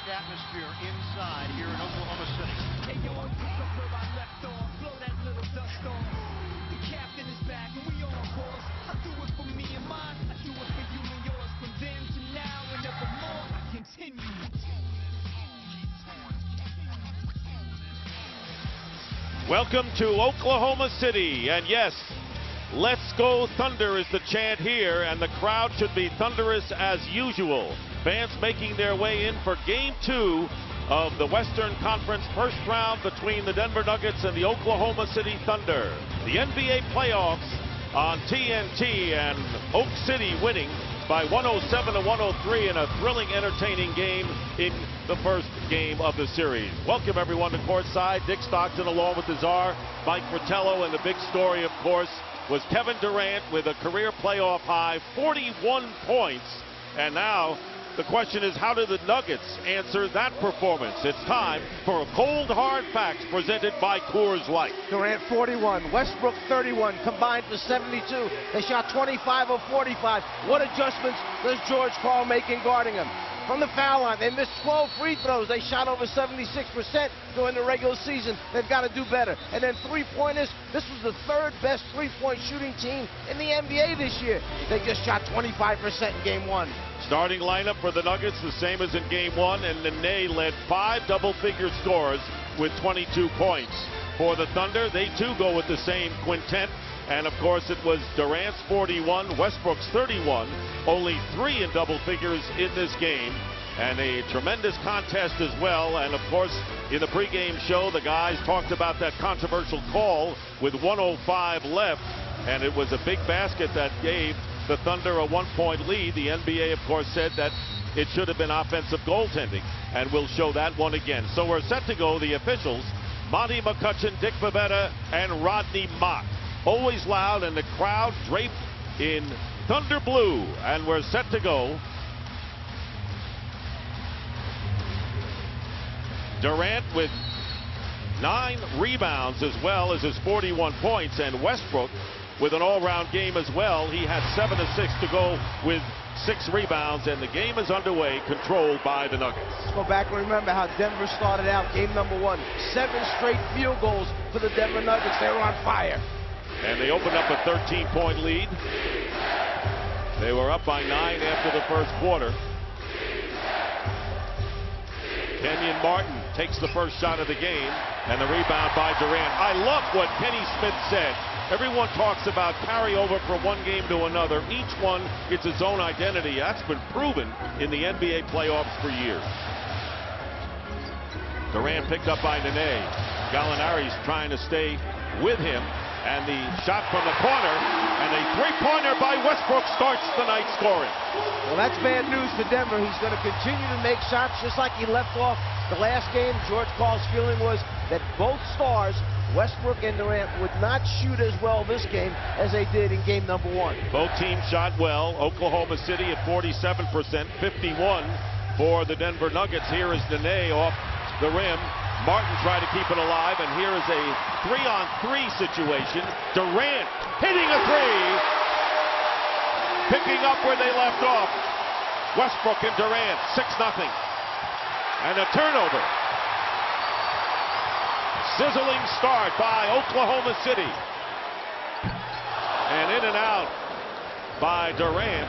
atmosphere inside here in Oklahoma City. Hey, yo, I pick up where I left off, blow that little dust off. The captain is back and we on course. I do it for me and mine, I do it for you and yours. From then to now and evermore, I continue. Welcome to Oklahoma City, and yes, let's go Thunder is the chant here, and the crowd should be thunderous as usual. Fans making their way in for Game 2 of the Western Conference first round between the Denver Nuggets and the Oklahoma City Thunder. The NBA playoffs on TNT, and Oak City winning by 107-103 in a thrilling, entertaining game in the first game of the series. Welcome everyone to courtside. Dick Stockton along with the czar, Mike Fratello, and the big story, of course, was Kevin Durant with a career playoff high 41 points. And now the question is, how do the Nuggets answer that performance? It's time for a cold hard facts presented by Coors Light. Durant 41, Westbrook 31, combined for 72. They shot 25 of 45. What adjustments does George Karl make in guarding him? From the foul line, they missed 12 free throws. They shot over 76% during the regular season. They've got to do better. And then three-pointers, this was the third best three-point shooting team in the NBA this year. They just shot 25% in Game 1. Starting lineup for the Nuggets, the same as in Game 1, and Nene led 5 double-figure scores with 22 points. For the Thunder, they too go with the same quintet. And of course it was Durant's 41, Westbrook's 31, only 3 in double figures in this game, and a tremendous contest as well. And of course, in the pregame show, the guys talked about that controversial call with 1:05 left, and it was a big basket that gave the Thunder a 1-point lead. The NBA, of course, said that it should have been offensive goaltending, and we'll show that one again. So we're set to go, the officials, Monty McCutcheon, Dick Bavetta, and Rodney Mott. Always loud, and the crowd draped in Thunder Blue, and we're set to go. Durant with 9 rebounds as well as his 41 points, and Westbrook with an all-round game as well. He had 7 assists to go with 6 rebounds, and the game is underway, controlled by the Nuggets. Let's go back and remember how Denver started out game number 1. 7 straight field goals for the Denver Nuggets. They were on fire. And they opened up a 13-point lead. They were up by 9 after the first quarter. Kenyon Martin takes the first shot of the game, and the rebound by Durant. I love what Kenny Smith said. Everyone talks about carryover from one game to another. Each one gets its own identity. That's been proven in the NBA playoffs for years. Durant picked up by Nene. Gallinari's trying to stay with him. And the shot from the corner, and a three-pointer by Westbrook starts the night scoring. Well, that's bad news for Denver. He's going to continue to make shots just like he left off the last game. George Karl's feeling was that both stars, Westbrook and Durant, would not shoot as well this game as they did in game number 1. Both teams shot well. Oklahoma City at 47%, 51 for the Denver Nuggets. Here is Nene off the rim. Martin tried to keep it alive, and here is a 3-on-3 situation. Durant hitting a 3, picking up where they left off. Westbrook and Durant, 6-0. And a turnover. Sizzling start by Oklahoma City. And in and out by Durant.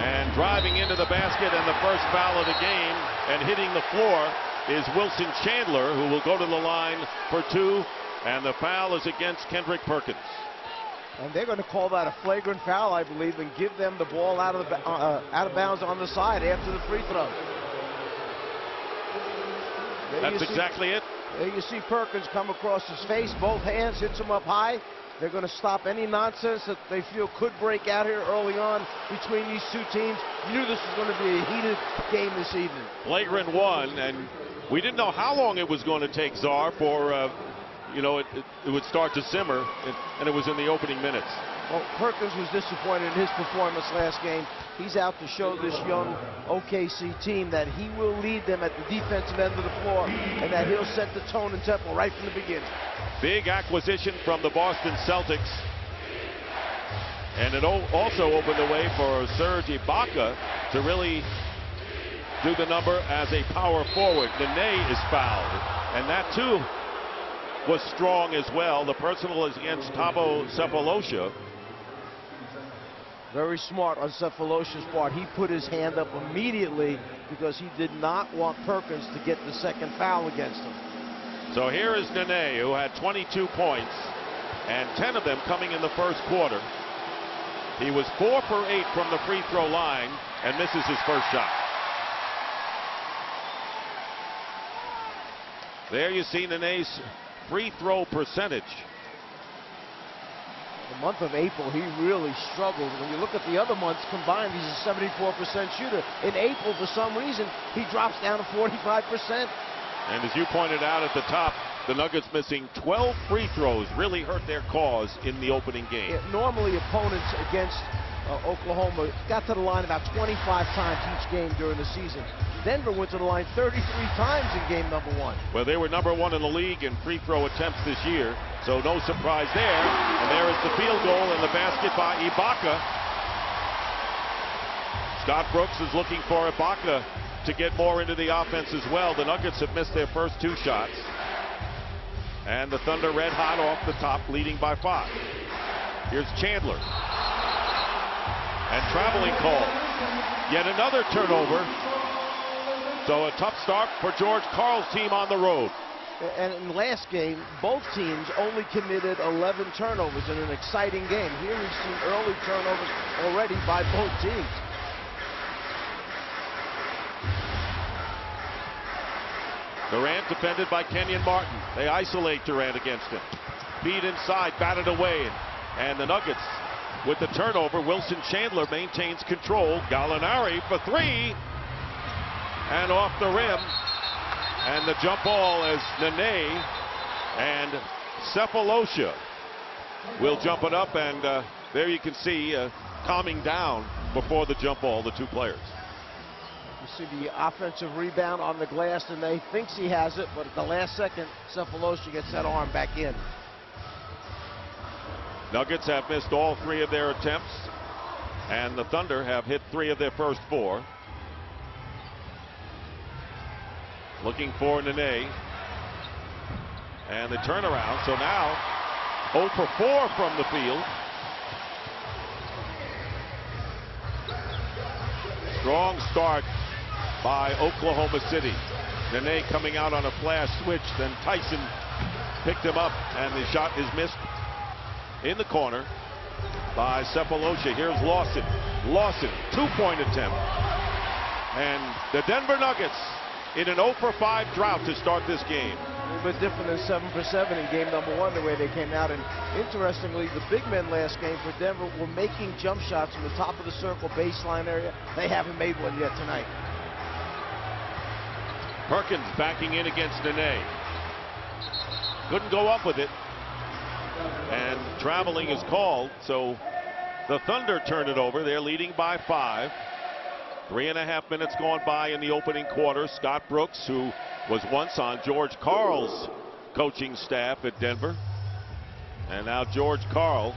And driving into the basket, and the first foul of the game, and hitting the floor is Wilson Chandler, who will go to the line for 2, and the foul is against Kendrick Perkins. And they're going to call that a flagrant foul, I believe, and give them the ball out of bounds on the side after the free throw. That's exactly it. There you see Perkins come across his face, both hands, hits him up high. They're going to stop any nonsense that they feel could break out here early on between these two teams. You knew this was going to be a heated game this evening. Flagrant 1, and we didn't know how long it was going to take, Czar, for it would start to simmer, and it was in the opening minutes. Well, Perkins was disappointed in his performance last game. He's out to show this young OKC team that he will lead them at the defensive end of the floor, and that he'll set the tone and tempo right from the beginning. Big acquisition from the Boston Celtics. And it also opened the way for Serge Ibaka to really do the number as a power forward. Nene is fouled, and that too was strong as well. The personal is against Thabo Sefolosha. Very smart on Cephalosha's part. He put his hand up immediately because he did not want Perkins to get the second foul against him. So here is Nene, who had 22 points, and 10 of them coming in the first quarter. He was 4 for 8 from the free throw line and misses his first shot. There you see Nene's free throw percentage. The month of April, he really struggled. When you look at the other months combined, he's a 74% shooter. In April, for some reason, he drops down to 45%. And as you pointed out at the top, the Nuggets missing 12 free throws really hurt their cause in the opening game. Yeah, normally, opponents against Oklahoma got to the line about 25 times each game during the season. Denver went to the line 33 times in game number 1. Well, they were number 1 in the league in free throw attempts this year, so no surprise there. And there is the field goal and the basket by Ibaka. Scott Brooks is looking for Ibaka to get more into the offense as well. The Nuggets have missed their first 2 shots. And the Thunder red hot off the top, leading by 5. Here's Chandler. And traveling call. Yet another turnover. So a tough start for George Karl's team on the road. And in the last game, both teams only committed 11 turnovers in an exciting game. Here we've seen early turnovers already by both teams. Durant defended by Kenyon Martin. They isolate Durant against him. Feed inside, batted away. And the Nuggets with the turnover. Wilson Chandler maintains control. Gallinari for 3. And off the rim. And the jump ball as Nene and Cephalosha will jump it up. And there you can see calming down before the jump ball, the 2 players. You see the offensive rebound on the glass, and they thinks he has it, but at the last second, Cephalosha gets that arm back in. Nuggets have missed all 3 of their attempts, and the Thunder have hit 3 of their first 4. Looking for Nene. And the turnaround, so now 0 for 4 from the field. Strong start by Oklahoma City. Nene coming out on a flash switch, then Tyson picked him up, and the shot is missed in the corner by Cephalosha. Here's Lawson. Lawson, 2-point attempt. And the Denver Nuggets in an 0 for 5 drought to start this game. A little bit different than 7 for 7 in game number 1, the way they came out. And interestingly, the big men last game for Denver were making jump shots from the top of the circle baseline area. They haven't made one yet tonight. Perkins backing in against Nene. Couldn't go up with it. And traveling is called, so the Thunder turn it over. They're leading by 5. 3.5 minutes gone by in the opening quarter. Scott Brooks, who was once on George Karl's coaching staff at Denver. And now George Karl,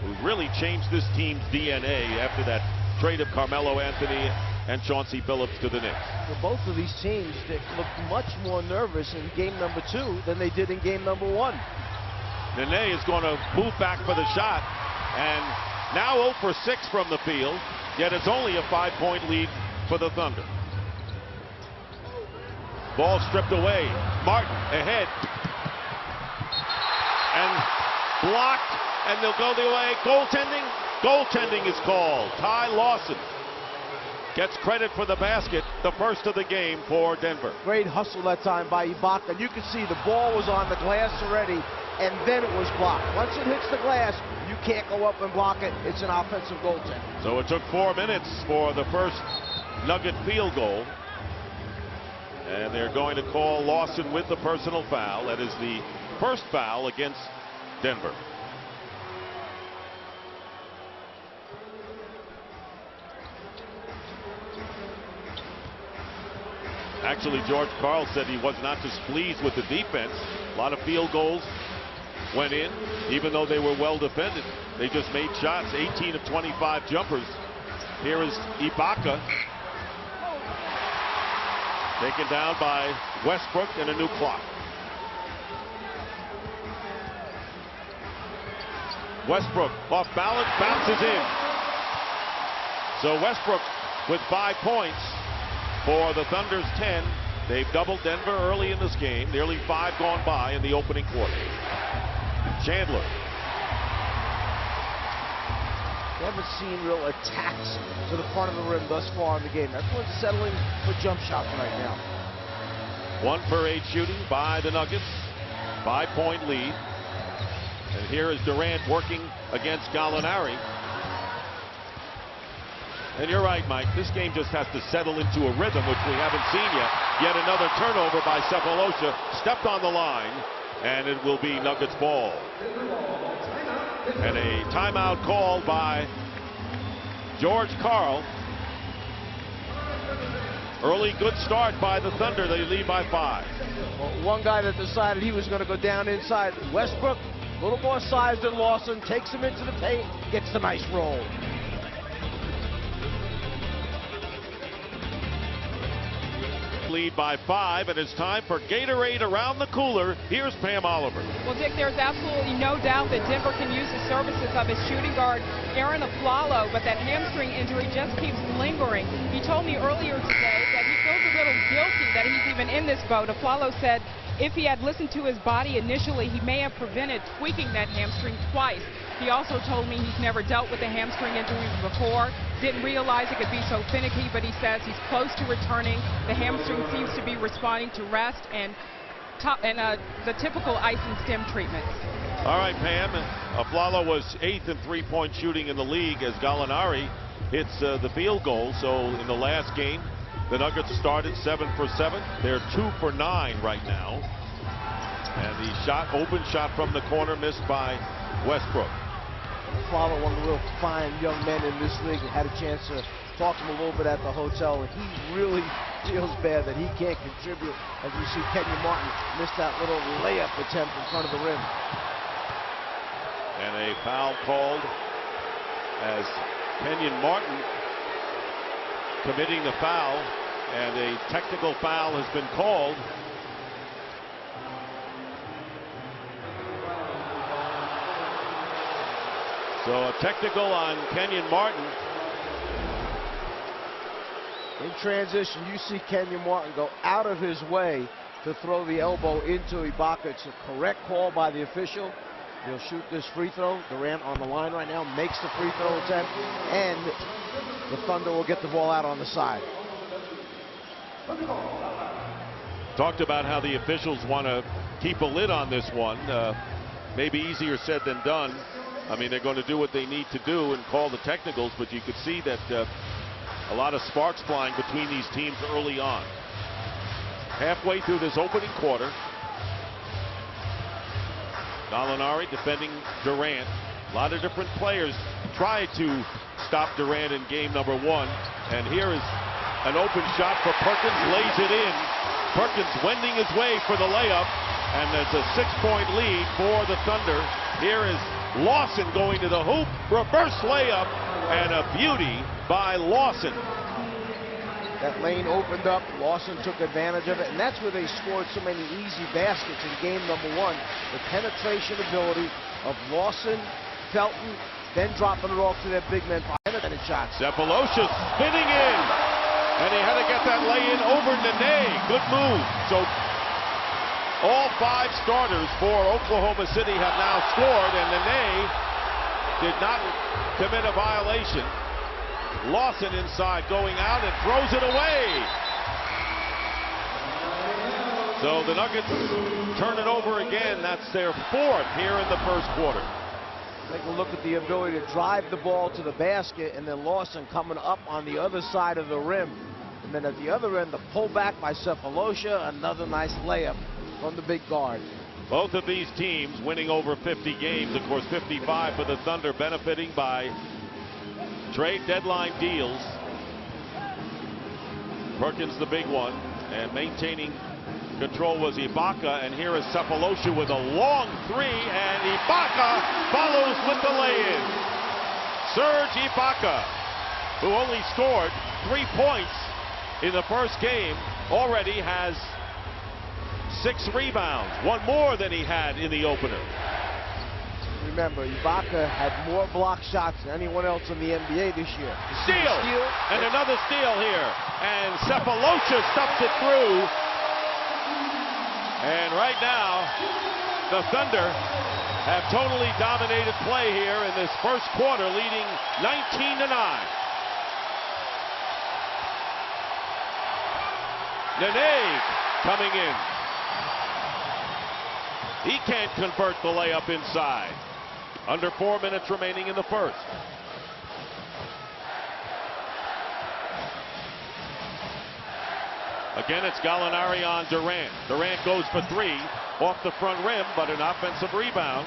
who really changed this team's DNA after that trade of Carmelo Anthony and Chauncey Billups to the Knicks. For both of these teams, they looked much more nervous in game number 2 than they did in game number 1. Nene is going to move back for the shot, and now 0 for 6 from the field, yet it's only a 5-point lead for the Thunder. Ball stripped away. Martin ahead. And blocked, and they'll go the way. Goaltending? Goaltending is called. Ty Lawson gets credit for the basket, the first of the game for Denver. Great hustle that time by Ibaka. And you can see the ball was on the glass already, and then it was blocked. Once it hits the glass, you can't go up and block it. It's an offensive goaltender. So it took 4 minutes for the first Nugget field goal. And they're going to call Lawson with the personal foul. That is the first foul against Denver. Actually, George Karl said he was not displeased with the defense. A lot of field goals went in, even though they were well defended. They just made shots, 18 of 25 jumpers. Here is Ibaka. Taken down by Westbrook and a new clock. Westbrook off balance, bounces in. So Westbrook with 5 points for the Thunder's 10. They've doubled Denver early in this game. Nearly 5 gone by in the opening quarter. Chandler. We haven't seen real attacks to the front of the rim thus far in the game. Everyone's settling for jump shots right now. 1 for 8 shooting by the Nuggets. 5-point lead. And here is Durant working against Gallinari. And you're right, Mike. This game just has to settle into a rhythm, which we haven't seen yet. Yet another turnover by Sefolosha. Stepped on the line, and it will be Nuggets ball. And a timeout called by George Karl. Early good start by the Thunder. They lead by 5. Well, one guy that decided he was going to go down inside. Westbrook, a little more size than Lawson, takes him into the paint, gets the nice roll. Lead by 5, and it's time for Gatorade around the cooler. Here's Pam Oliver. Well, Dick, there's absolutely no doubt that Denver can use the services of his shooting guard, Aaron Aflalo, but that hamstring injury just keeps lingering. He told me earlier today that he feels a little guilty that he's even in this boat. Aflalo said if he had listened to his body initially, he may have prevented tweaking that hamstring twice. He also told me he's never dealt with a hamstring injury before, didn't realize it could be so finicky, but he says he's close to returning. The hamstring seems to be responding to rest and the typical ice and stem treatments. All right, Pam. Aflalo was 8th in three-point shooting in the league as Gallinari hits the field goal. So in the last game, the Nuggets started 7 for 7. They're 2 for 9 right now. And the open shot from the corner missed by Westbrook. Follow one of the real fine young men in this league. I had a chance to talk to him a little bit at the hotel, and he really feels bad that he can't contribute. As you see, Kenyon Martin missed that little layup attempt in front of the rim. And a foul called as Kenyon Martin committing the foul, and a technical foul has been called. So a technical on Kenyon Martin. In transition, you see Kenyon Martin go out of his way to throw the elbow into Ibaka. It's a correct call by the official. He'll shoot this free throw. Durant on the line right now, makes the free throw attempt, and the Thunder will get the ball out on the side. Talked about how the officials want to keep a lid on this one. Maybe easier said than done. I mean, they're going to do what they need to do and call the technicals, but you could see that a lot of sparks flying between these teams early on. Halfway through this opening quarter, Gallinari defending Durant. A lot of different players tried to stop Durant in game number 1. And here is an open shot for Perkins, lays it in. Perkins wending his way for the layup, and there's a 6-point lead for the Thunder. Here is Lawson going to the hoop, reverse layup, and a beauty by Lawson. That lane opened up, Lawson took advantage of it, and that's where they scored so many easy baskets in game number 1. The penetration ability of Lawson, Felton, then dropping it off to their big men for penetrating shots. Sefolosha spinning in, and he had to get that lay-in over Nene. Good move. So all 5 starters for Oklahoma City have now scored, and Nene did not commit a violation. Lawson inside going out and throws it away. So the Nuggets turn it over again. That's their 4th here in the first quarter. Take a look at the ability to drive the ball to the basket, and then Lawson coming up on the other side of the rim. And then at the other end, the pullback by Sefolosha, another nice layup from the big guard. Both of these teams winning over 50 games. Of course, 55 for the Thunder, benefiting by trade deadline deals. Perkins the big one, and maintaining control was Ibaka, and here is Sefolosha with a long 3, and Ibaka follows with the lay-in. Serge Ibaka, who only scored 3 points in the first game, already has 6 rebounds, one more than he had in the opener. Remember, Ibaka had more block shots than anyone else in the NBA this year. Steal! And another steal here. And Cephalosha stuffs it through. And right now, the Thunder have totally dominated play here in this first quarter, leading 19-9. Nene coming in. He can't convert the layup inside. Under 4 minutes remaining in the first. Again, it's Gallinari on Durant. Durant goes for 3 off the front rim, but an offensive rebound.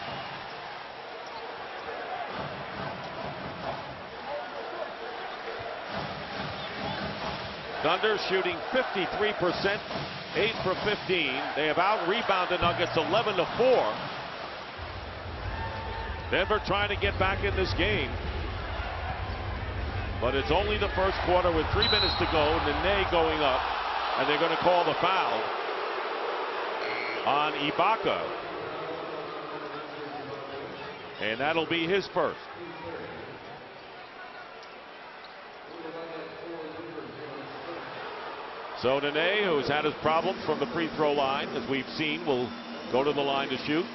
Thunder shooting 53%, 8 for 15. They have out-rebounded Nuggets 11-4. Denver trying to get back in this game. But it's only the first quarter with 3 minutes to go. Nene going up. And they're going to call the foul on Ibaka. And that'll be his first. So Nene, who's had his problems from the free throw line, as we've seen, will go to the line to shoot.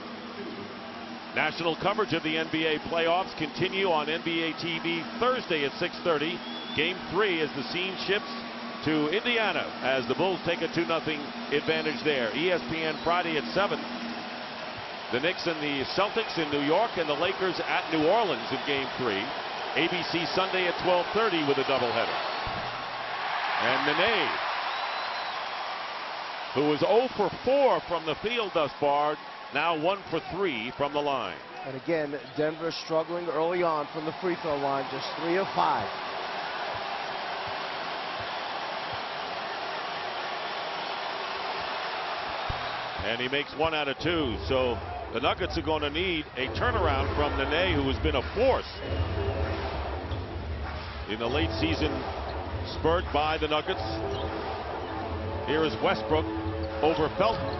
National coverage of the NBA playoffs continue on NBA TV Thursday at 6:30. Game 3 as the scene shifts to Indiana as the Bulls take a 2-0 advantage there. ESPN Friday at 7. The Knicks and the Celtics in New York, and the Lakers at New Orleans in Game 3. ABC Sunday at 12:30 with a doubleheader. And Nene, who was 0 for 4 from the field thus far, now 1 for 3 from the line. And again, Denver struggling early on from the free throw line, just 3 of 5. And he makes 1 out of 2. So the Nuggets are going to need a turnaround from Nene, who has been a force in the late season spurt by the Nuggets. Here is Westbrook over Felton.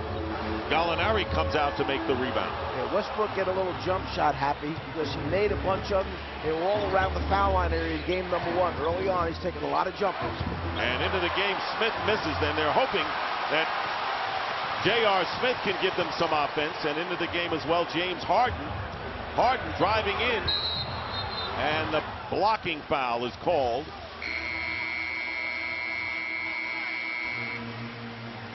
Gallinari comes out to make the rebound. Yeah, Westbrook get a little jump shot happy because he made a bunch of them. They were all around the foul line area in game number 1. Early on, he's taking a lot of jumpers. And into the game, Smith misses. Then they're hoping that J.R. Smith can give them some offense. And into the game as well, James Harden. Harden driving in. And the blocking foul is called.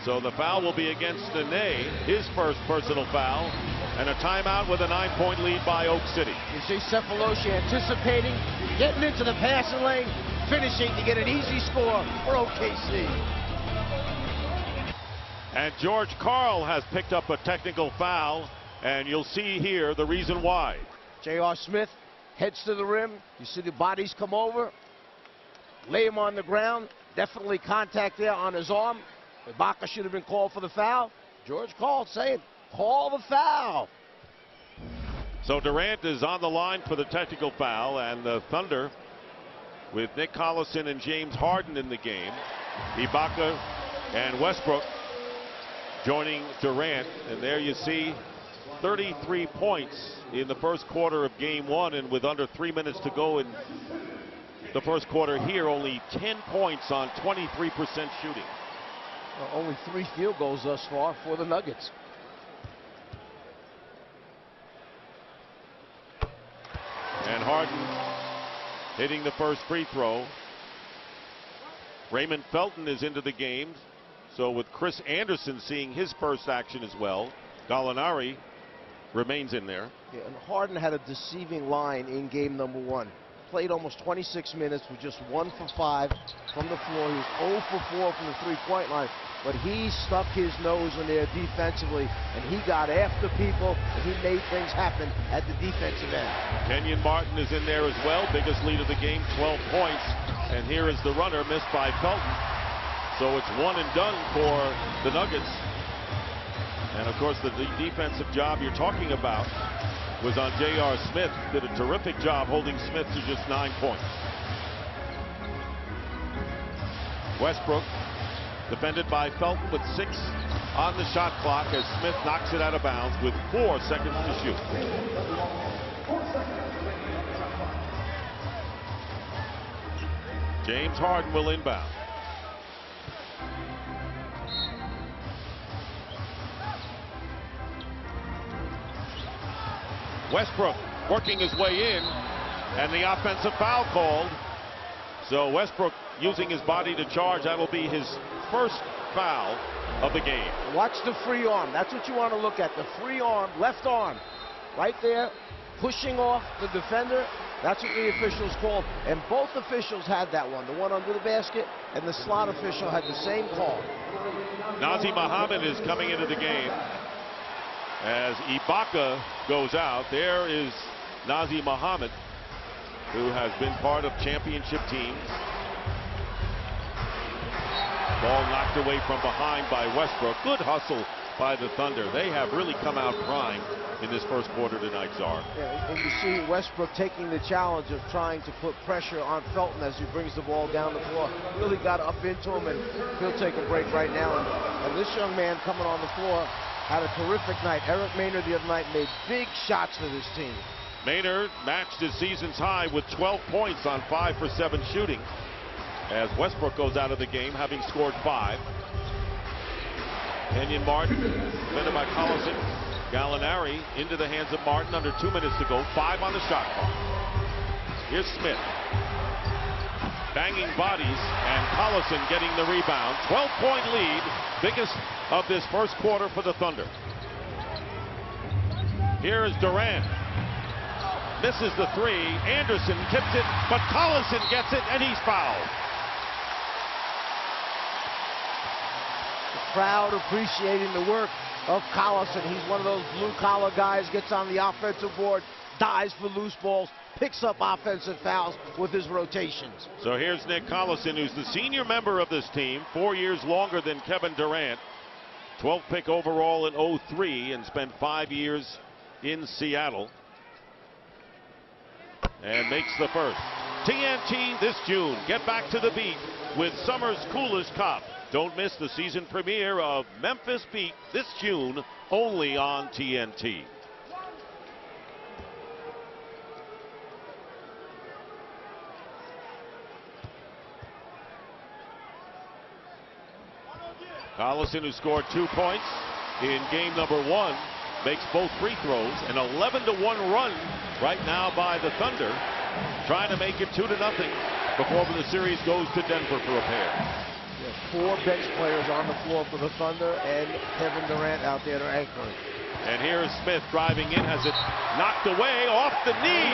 So the foul will be against Nene, his first personal foul, and a timeout with a 9-point lead by Oak City. You see Cephalosha anticipating, getting into the passing lane, finishing to get an easy score for OKC. And George Karl has picked up a technical foul, and you'll see here the reason why. J.R. Smith heads to the rim. You see the bodies come over, lay him on the ground. Definitely contact there on his arm. Ibaka should have been called for the foul. George Karl saying, call the foul. So Durant is on the line for the technical foul, and the Thunder, with Nick Collison and James Harden in the game, Ibaka and Westbrook joining Durant. And there you see 33 points in the first quarter of game 1, and with under 3 minutes to go in the first quarter here, only 10 points on 23% shooting. Only 3 field goals thus far for the Nuggets. And Harden hitting the first free throw. Raymond Felton is into the game. So with Chris Anderson seeing his first action as well, Gallinari remains in there. Yeah, and Harden had a deceiving line in game number 1. Played almost 26 minutes with just 1 for 5 from the floor. He was 0 for 4 from the three-point line. But he stuck his nose in there defensively, and he got after people, and he made things happen at the defensive end. Kenyon Martin is in there as well. Biggest lead of the game, 12 points. And here is the runner missed by Felton. So it's 1 and done for the Nuggets. And of course, the defensive job you're talking about was on J.R. Smith. Did a terrific job holding Smith to just 9 points. Westbrook Defended by Felton with 6 on the shot clock as Smith knocks it out of bounds with 4 seconds to shoot. James Harden will inbound. Westbrook working his way in, and the offensive foul called. So Westbrook using his body to charge. That'll be his first foul of the game. Watch the free arm. That's what you want to look at. The free arm, left arm, right there, pushing off the defender. That's what the officials called. And both officials had that one. The one under the basket and the slot official had the same call. Nazr Mohammed is coming into the game as Ibaka goes out. There is Nazr Mohammed, who has been part of championship teams. Ball knocked away from behind by Westbrook. Good hustle by the Thunder. They have really come out prime in this first quarter tonight, Czar. Yeah, and you see Westbrook taking the challenge of trying to put pressure on Felton as he brings the ball down the floor. Really got up into him, and he'll take a break right now. And this young man coming on the floor had a terrific night. Eric Maynard the other night made big shots for this team. Maynard matched his season's high with 12 points on 5 for 7 shooting as Westbrook goes out of the game having scored 5. Kenyon Martin, defended by Collison. Gallinari into the hands of Martin under 2 minutes to go. 5 on the shot clock. Here's Smith. Banging bodies, and Collison getting the rebound. 12-point lead, biggest of this first quarter for the Thunder. Here is Durant. Misses the 3. Anderson tips it, but Collison gets it, and he's fouled. The crowd appreciating the work of Collison. He's one of those blue-collar guys, gets on the offensive board, dives for loose balls, picks up offensive fouls with his rotations. So here's Nick Collison, who's the senior member of this team, 4 years longer than Kevin Durant. 12th pick overall in '03 and spent 5 years in Seattle. And makes the first. TNT this June. Get back to the beat with summer's coolest cop. Don't miss the season premiere of Memphis Beat this June, only on TNT. Collison, who scored 2 points in game number 1, makes both free throws. An 11-1 run right now by the Thunder, trying to make it 2-0 before the series goes to Denver for a pair. 4 bench players on the floor for the Thunder, and Kevin Durant out there to anchor it. And here is Smith driving in, has it knocked away off the knee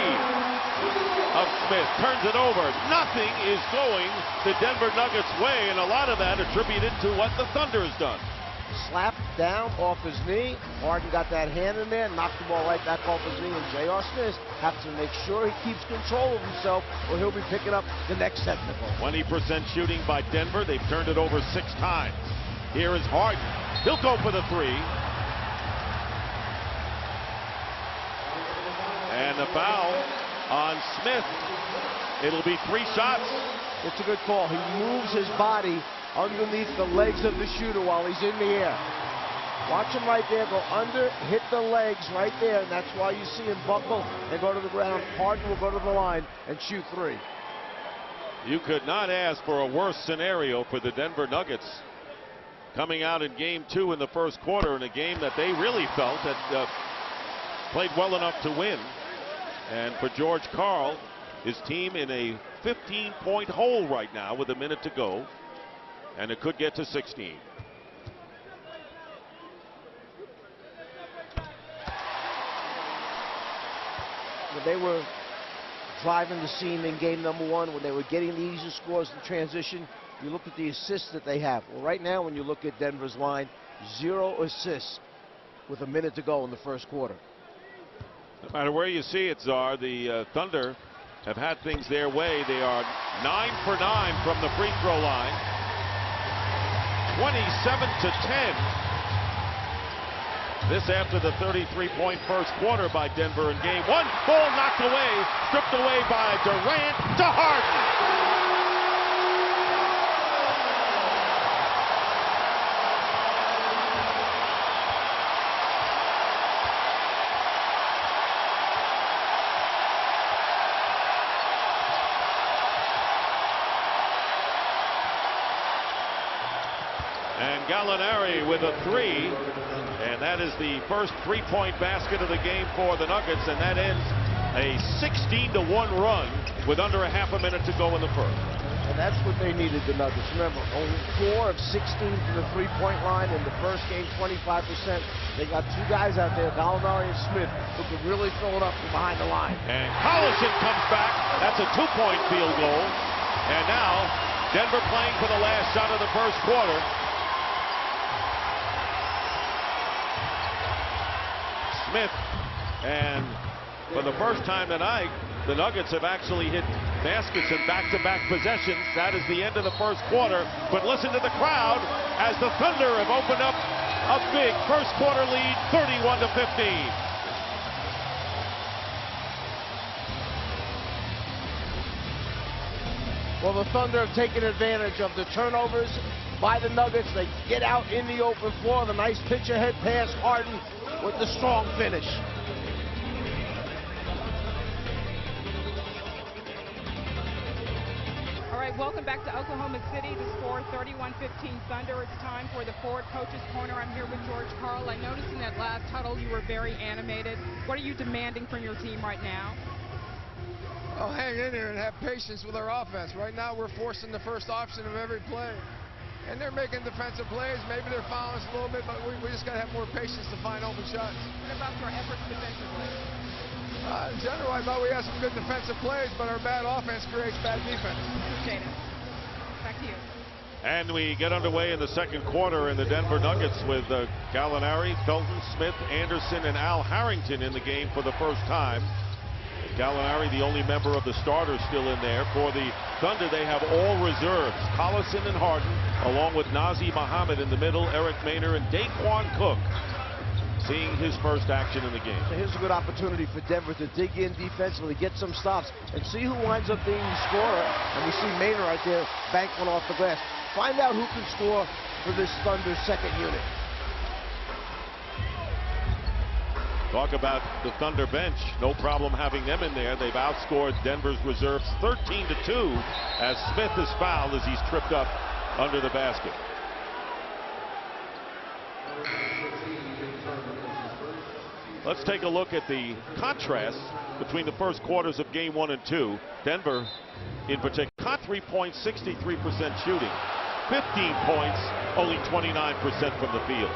of Smith, turns it over. Nothing is going the Denver Nuggets' way, and a lot of that attributed to what the Thunder has done. Slapped down off his knee. Harden got that hand in there, knocked the ball right back off his knee, and J.R. Smith has to make sure he keeps control of himself, or he'll be picking up the next technical. 20% shooting by Denver. They've turned it over 6 times. Here is Harden. He'll go for the 3. And the foul on Smith. It'll be 3 shots. It's a good call. He moves his body underneath the legs of the shooter while he's in the air. Watch him right there go under, hit the legs right there, and that's why you see him buckle and go to the ground. Harden will go to the line and shoot 3. You could not ask for a worse scenario for the Denver Nuggets coming out in game 2 in the first quarter, in a game that they really felt had played well enough to win. And for George Karl, his team in a 15-point hole right now with a minute to go, and it could get to 16. When they were driving the scene in game number 1, when they were getting the easy scores in transition, you look at the assists that they have. Well, right now, when you look at Denver's line, 0 assists with a minute to go in the first quarter. No matter where you see it, Czar, the Thunder have had things their way. They are 9 for 9 from the free throw line. 27-10. This after the 33-point first quarter by Denver in game 1. Ball knocked away, stripped away by Durant to Harden. And Gallinari with a three. And that is the first three-point basket of the game for the Nuggets. And that ends a 16-1 run with under a half a minute to go in the first. And that's what they needed, the Nuggets. Remember, only 4 of 16 from the three-point line. In the first game, 25%. They got two guys out there, Gallinari and Smith, who could really fill it up from behind the line. And Collison comes back. That's a two-point field goal. And now, Denver playing for the last shot of the first quarter. Smith, and for the first time tonight, the Nuggets have actually hit baskets in back-to-back possessions. That is the end of the first quarter. But listen to the crowd as the Thunder have opened up a big first quarter lead, 31-15. Well, the Thunder have taken advantage of the turnovers by the Nuggets. They get out in the open floor. The nice pitch-ahead pass, Harden with the strong finish. Welcome back to Oklahoma City. The score 31-15 Thunder. It's time for the Forward Coach's Corner. I'm here with George Karl. I noticed in that last huddle you were very animated. What are you demanding from your team right now? Oh, hang in there and have patience with our offense. Right now we're forcing the first option of every play. And they're making defensive plays. Maybe they're fouling us a little bit, but we just got to have more patience to find open shots. What about your efforts defensively? In general, I thought we had some good defensive plays, but our bad offense creates bad defense. Appreciate it. Back to you. And we get underway in the second quarter in the Denver Nuggets with Gallinari, Felton, Smith, Anderson, and Al Harrington in the game for the first time. Gallinari, the only member of the starters still in there. For the Thunder, they have all reserves. Collison and Harden, along with Nazr Mohammed in the middle, Eric Maynor, and Daquan Cook seeing his first action in the game. So here's a good opportunity for Denver to dig in defensively, get some stops, and see who winds up being the scorer. And we see Maynor right there, bank one off the glass. Find out who can score for this Thunder second unit. Talk about the Thunder bench. No problem having them in there. They've outscored Denver's reserves 13-2 as Smith is fouled as he's tripped up under the basket. Let's take a look at the contrast between the first quarters of game 1 and 2. Denver, in particular, hot 3-point, 63% shooting. 15 points, only 29% from the field.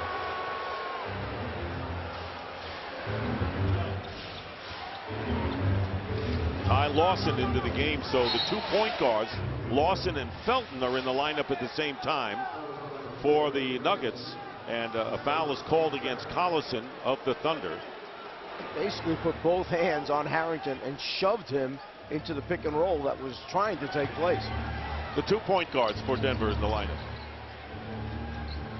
Ty Lawson into the game, so the 2 point guards, Lawson and Felton, are in the lineup at the same time for the Nuggets. And a foul is called against Collison of the Thunder. Basically put both hands on Harrington and shoved him into the pick and roll that was trying to take place. The 2 point guards for Denver in the lineup.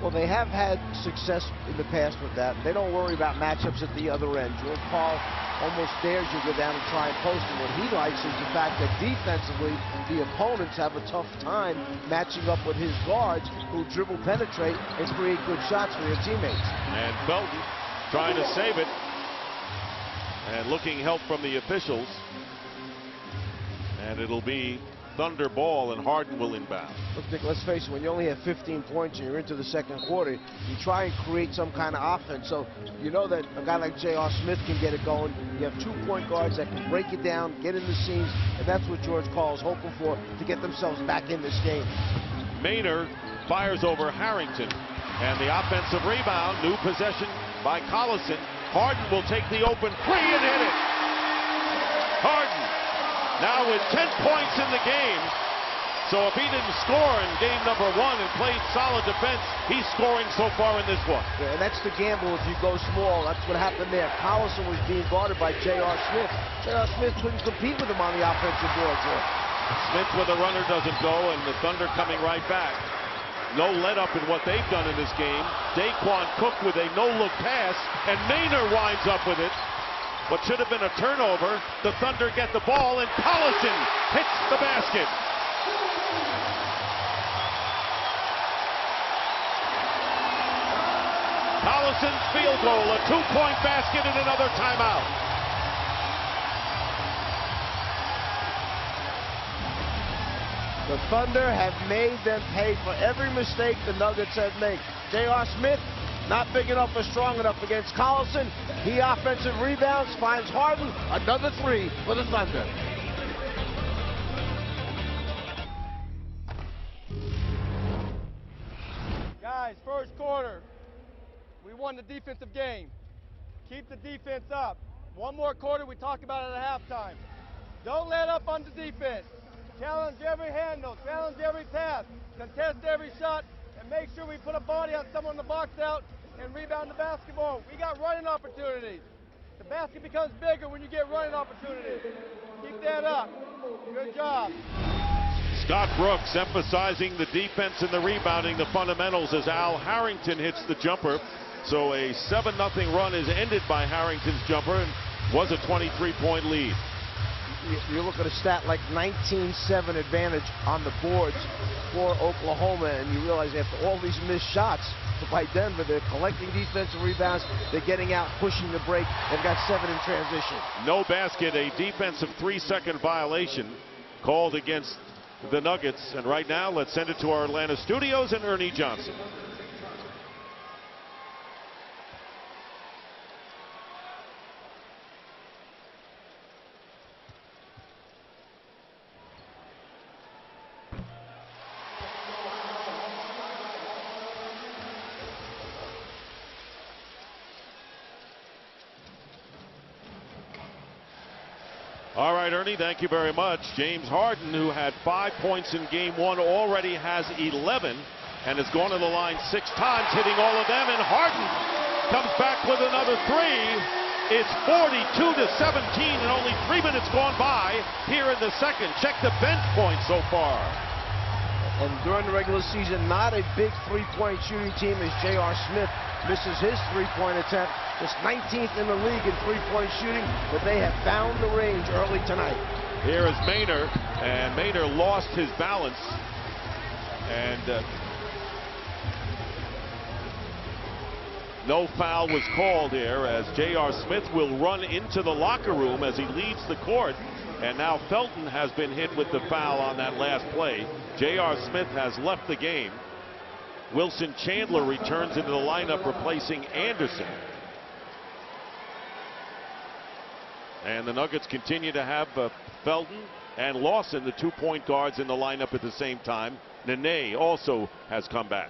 Well, they have had success in the past with that. They don't worry about matchups at the other end. George Karl almost dares you to go down and try and post him. What he likes is the fact that defensively, the opponents have a tough time matching up with his guards who dribble, penetrate, and create good shots for their teammates. And Felton trying to save it. And looking help from the officials. And it'll be Thunder ball, and Harden will inbound. Look, Dick, let's face it, when you only have 15 points and you're into the second quarter, you try and create some kind of offense. So you know that a guy like J.R. Smith can get it going. You have 2 point guards that can break it down, get in the seams, and that's what George Karl is hoping for to get themselves back in this game. Maynor fires over Harrington, and the offensive rebound, new possession by Collison. Harden will take the open three and hit it. Harden now with 10 points in the game. So if he didn't score in game number 1 and played solid defense, he's scoring so far in this one. Yeah, and that's the gamble if you go small. That's what happened there. Collison was being guarded by J.R. Smith. J.R. Smith couldn't compete with him on the offensive boards there. Smith with a runner doesn't go, and the Thunder coming right back. No let up in what they've done in this game. Daquan Cook with a no-look pass, and Maynor winds up with it. What should have been a turnover, the Thunder get the ball, and Collison hits the basket. Collison's field goal, a 2-point basket and another timeout. The Thunder have made them pay for every mistake the Nuggets have made. J.R. Smith, not big enough or strong enough against Collison. He offensive rebounds, finds Harden. Another three for the Thunder. Guys, first quarter, we won the defensive game. Keep the defense up. One more quarter, we talk about it at halftime. Don't let up on the defense. Challenge every handle, challenge every pass, contest every shot, and make sure we put a body on someone in the box out and rebound the basketball. We got running opportunities. The basket becomes bigger when you get running opportunities. Keep that up. Good job. Scott Brooks emphasizing the defense and the rebounding, the fundamentals, as Al Harrington hits the jumper. So a 7-0 run is ended by Harrington's jumper and was a 23-point lead. You look at a stat like 19-7 advantage on the boards for Oklahoma, and you realize after all these missed shots by Denver, they're collecting defensive rebounds, they're getting out, pushing the break. They've got 7 in transition. No basket, a defensive 3-second violation called against the Nuggets. And right now, let's send it to our Atlanta studios and Ernie Johnson. All right, Ernie, thank you very much. James Harden, who had 5 points in game 1, already has 11 and has gone to the line 6 times, hitting all of them. And Harden comes back with another 3. It's 42-17 and only 3 minutes gone by here in the second. Check the bench points so far. And during the regular season, not a big three-point shooting team as J.R. Smith misses his three-point attempt. Just 19th in the league in three-point shooting, but they have found the range early tonight. Here is Maynard, and Maynard lost his balance. And no foul was called here, as J.R. Smith will run into the locker room as he leaves the court. And now Felton has been hit with the foul on that last play. J.R. Smith has left the game. Wilson Chandler returns into the lineup, replacing Anderson. And the Nuggets continue to have Felton and Lawson, the 2-point guards, in the lineup at the same time. Nene also has come back.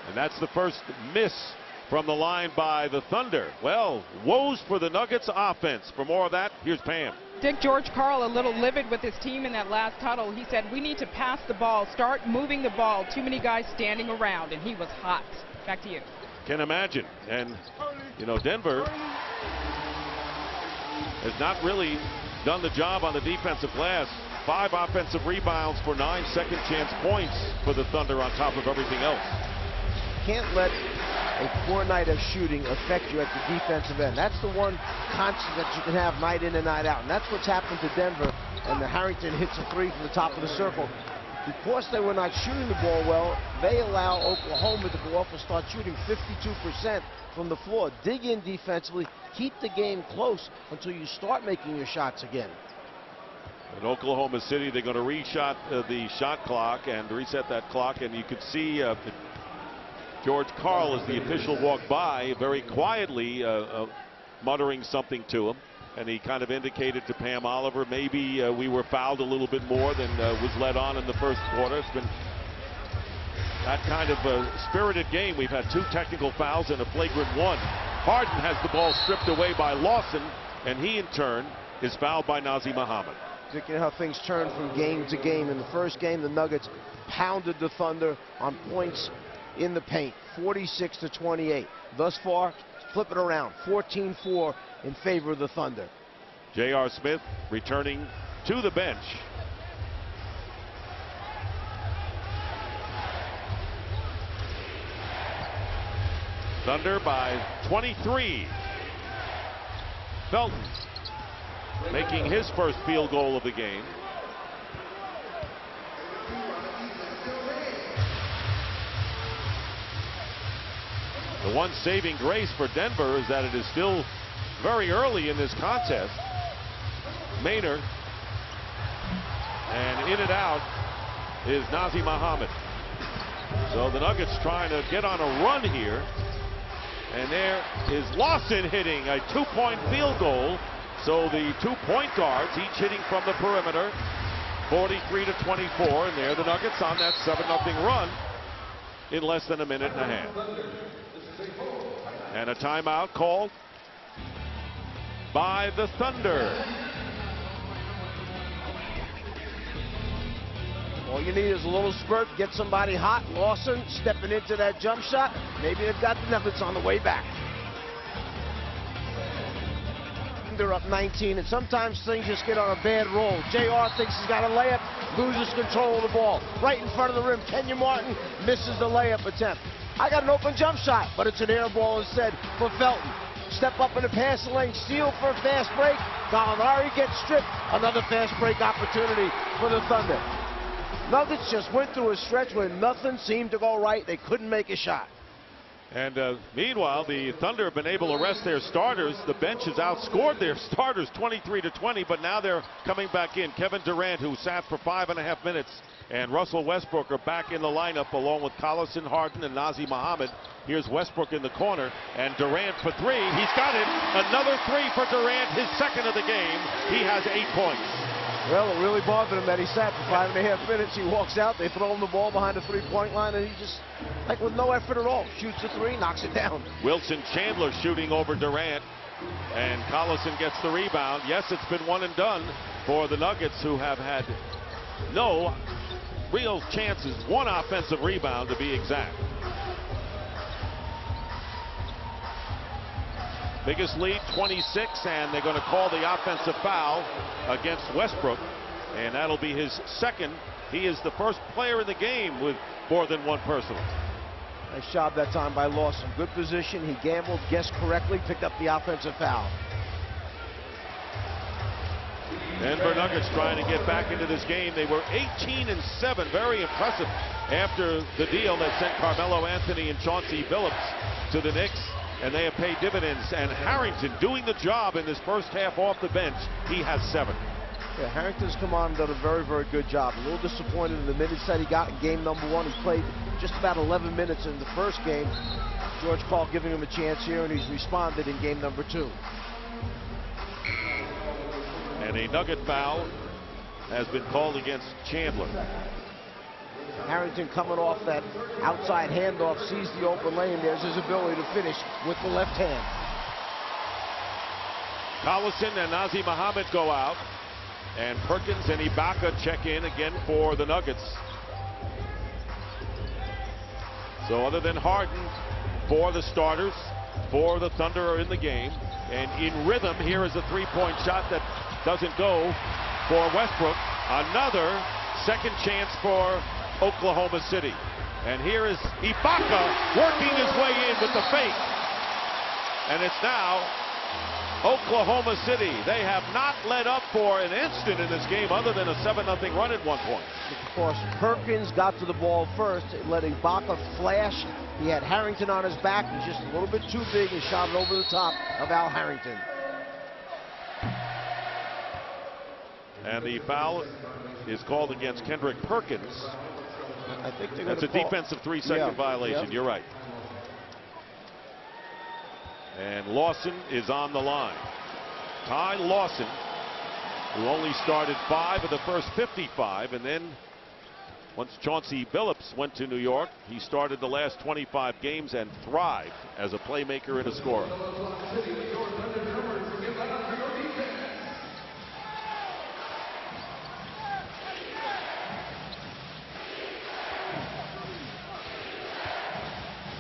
And that's the first miss from the line by the Thunder. Well, woes for the Nuggets offense. For more of that, here's Pam. Dick George Karl a little livid with his team in that last huddle. He said, we need to pass the ball, start moving the ball. Too many guys standing around, and he was hot. Back to you. Can imagine. And, you know, Denver has not really done the job on the defensive glass. 5 offensive rebounds for 9 second chance points for the Thunder on top of everything else. Can't let a poor night of shooting affect you at the defensive end. That's the one constant that you can have night in and night out. And that's what's happened to Denver. And the Harrington hits a 3 from the top of the circle. Because they were not shooting the ball well, they allow Oklahoma to go off and start shooting 52% from the floor. Dig in defensively, keep the game close until you start making your shots again. In Oklahoma City, they're going to reset the shot clock and reset that clock. And you could see George Karl, as the official walked by, very quietly muttering something to him. And he kind of indicated to Pam Oliver, maybe we were fouled a little bit more than was let on in the first quarter. It's been that kind of a spirited game. We've had 2 technical fouls and a flagrant 1. Harden has the ball stripped away by Lawson, and he in turn is fouled by Nazr Mohammed. You know how things turn from game to game. In the first game, the Nuggets pounded the Thunder on points in the paint, 46-28. Thus far, flip it around, 14-4 in favor of the Thunder. J.R. Smith returning to the bench. Thunder by 23. Felton making his first field goal of the game. The one saving grace for Denver is that it is still very early in this contest. Maynard. And in and out is Nazir Muhammad. So the Nuggets trying to get on a run here. And there is Lawson hitting a 2-point field goal. So the 2 point guards each hitting from the perimeter. 43-24, and there the Nuggets on that 7-0 run in less than a minute and a half. And a timeout called by the Thunder. All you need is a little spurt, get somebody hot. Lawson stepping into that jump shot. Maybe they've got the Nuggets on the way back. They're up 19, and sometimes things just get on a bad roll. JR thinks he's got a layup, loses control of the ball. Right in front of the rim, Kenyon Martin misses the layup attempt. I got an open jump shot, but it's an air ball instead for Felton. Step up in the passing lane, steal for a fast break. Gallinari gets stripped. Another fast break opportunity for the Thunder. Nuggets just went through a stretch where nothing seemed to go right. They couldn't make a shot. And meanwhile, the Thunder have been able to rest their starters. The bench has outscored their starters 23-20, but now they're coming back in. Kevin Durant, who sat for 5.5 minutes, and Russell Westbrook are back in the lineup along with Collison, Harden, and Nazir Muhammad. Here's Westbrook in the corner, and Durant for 3. He's got it. Another 3 for Durant, his second of the game. He has 8 points. Well, it really bothered him that he sat for 5.5 minutes. He walks out, they throw him the ball behind the 3-point line, and he just, like with no effort at all, shoots a 3, knocks it down. Wilson Chandler shooting over Durant, and Collison gets the rebound. Yes, it's been one and done for the Nuggets, who have had no real chances. 1 offensive rebound to be exact. Biggest lead, 26, and they're going to call the offensive foul against Westbrook, and that'll be his second. He is the first player in the game with more than 1 personal. Nice job that time by Lawson. Good position. He gambled, guessed correctly, picked up the offensive foul. Denver Nuggets trying to get back into this game. They were 18-7, very impressive after the deal that sent Carmelo Anthony and Chauncey Billups to the Knicks. And they have paid dividends. And Harrington doing the job in this first half off the bench. He has 7. Yeah, Harrington's come on and done a very, very good job. A little disappointed in the minutes that he got in game number 1. He played just about 11 minutes in the first game. George Karl giving him a chance here, and he's responded in game number 2. And a Nugget foul has been called against Chandler. Harrington coming off that outside handoff, sees the open lane. There's his ability to finish with the left hand. Collison and Nazir Muhammad go out, and Perkins and Ibaka check in again for the Nuggets. So other than Harden, 4 of the starters for the Thunder are in the game. And in rhythm, here is a 3-point shot that doesn't go for Westbrook. Another second chance for Oklahoma City. And here is Ibaka working his way in with the fake. And it's now Oklahoma City. They have not let up for an instant in this game other than a 7-0 run at one point. Of course, Perkins got to the ball first, let Ibaka flash. He had Harrington on his back. He's just a little bit too big and shot it over the top of Al Harrington. And the foul is called against Kendrick Perkins. I think that's a defensive 3-second violation. Yep. You're right. And Lawson is on the line. Ty Lawson, who only started 5 of the first 55, and then once Chauncey Billups went to New York, he started the last 25 games and thrived as a playmaker and a scorer.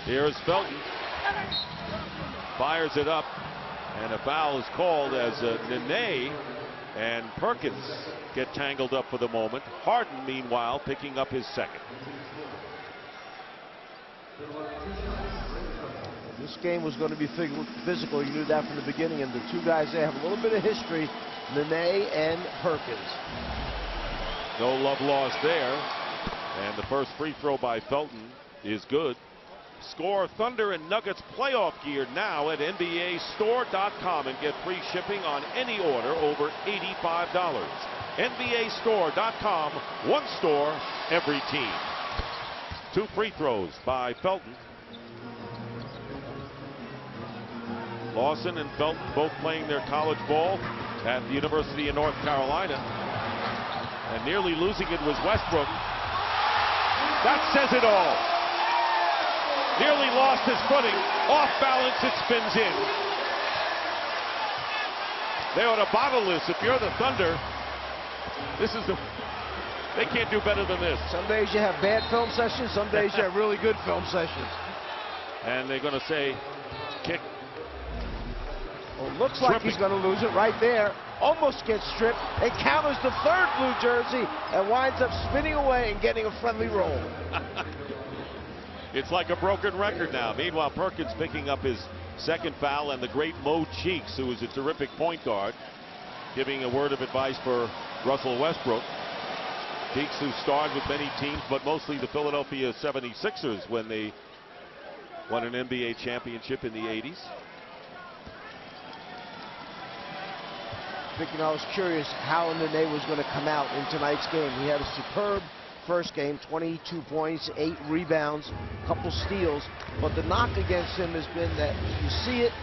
Here's Felton. Fires it up, and a foul is called as Nene and Perkins get tangled up for the moment. Harden, meanwhile, picking up his second. This game was going to be physical. You knew that from the beginning, and the 2 guys there have a little bit of history, Nene and Perkins. No love lost there, and the first free throw by Felton is good. Score Thunder and Nuggets playoff gear now at NBAstore.com and get free shipping on any order over $85. NBAstore.com, one store, every team. 2 free throws by Felton. Lawson and Felton both playing their college ball at the University of North Carolina. And nearly losing it was Westbrook. That says it all. Nearly lost his footing. Off balance, it spins in. They ought to bottle this. If you're the Thunder, they can't do better than this. Some days you have bad film sessions, some days you have really good film sessions. And they're going to say, kick. Well, looks like he's going to lose it right there. Almost gets stripped. Encounters the third Blue jersey and winds up spinning away and getting a friendly roll. It's like a broken record now. Meanwhile, Perkins picking up his second foul, and the great Mo Cheeks, who is a terrific point guard, giving a word of advice for Russell Westbrook. Cheeks, who starred with many teams, but mostly the Philadelphia 76ers when they won an NBA championship in the 80s. Thinking I was curious how Nene was going to come out in tonight's game. He had a superb first game, 22 points, 8 rebounds, a couple steals. But the knock against him has been that you see it,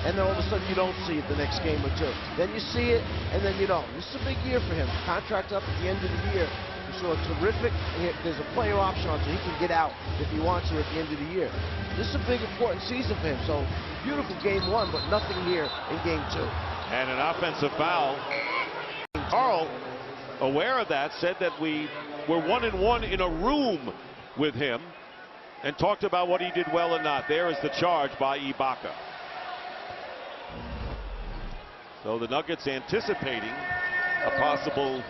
and then all of a sudden you don't see it the next game or two. Then you see it, and then you don't. This is a big year for him. Contract up at the end of the year. So a terrific, there's a player option on so he can get out if he wants to at the end of the year. This is a big, important season for him. So beautiful game 1, but nothing here in game 2. And an offensive foul. Carl, aware of that, said that we were 1-1 in a room with him and talked about what he did well and not. There is the charge by Ibaka. So the Nuggets anticipating a possible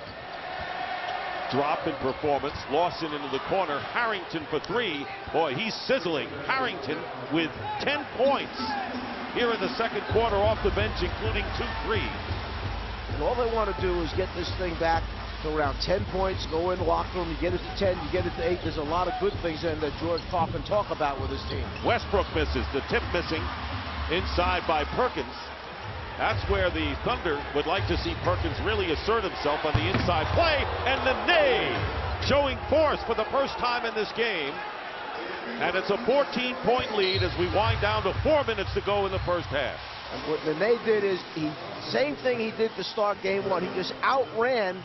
drop in performance. Lawson into the corner. Harrington for 3. Boy, he's sizzling. Harrington with 10 points here in the second quarter off the bench, including 2 threes. And all they want to do is get this thing back to around 10 points, go in the locker room, you get it to 10, you get it to 8. There's a lot of good things in that George Karl can talk about with his team. Westbrook misses. The tip missing inside by Perkins. That's where the Thunder would like to see Perkins really assert himself on the inside play. And Nene showing force for the first time in this game. And it's a 14-point lead as we wind down to 4 minutes to go in the first half. And what Nene did is, same thing he did to start game 1. He just outran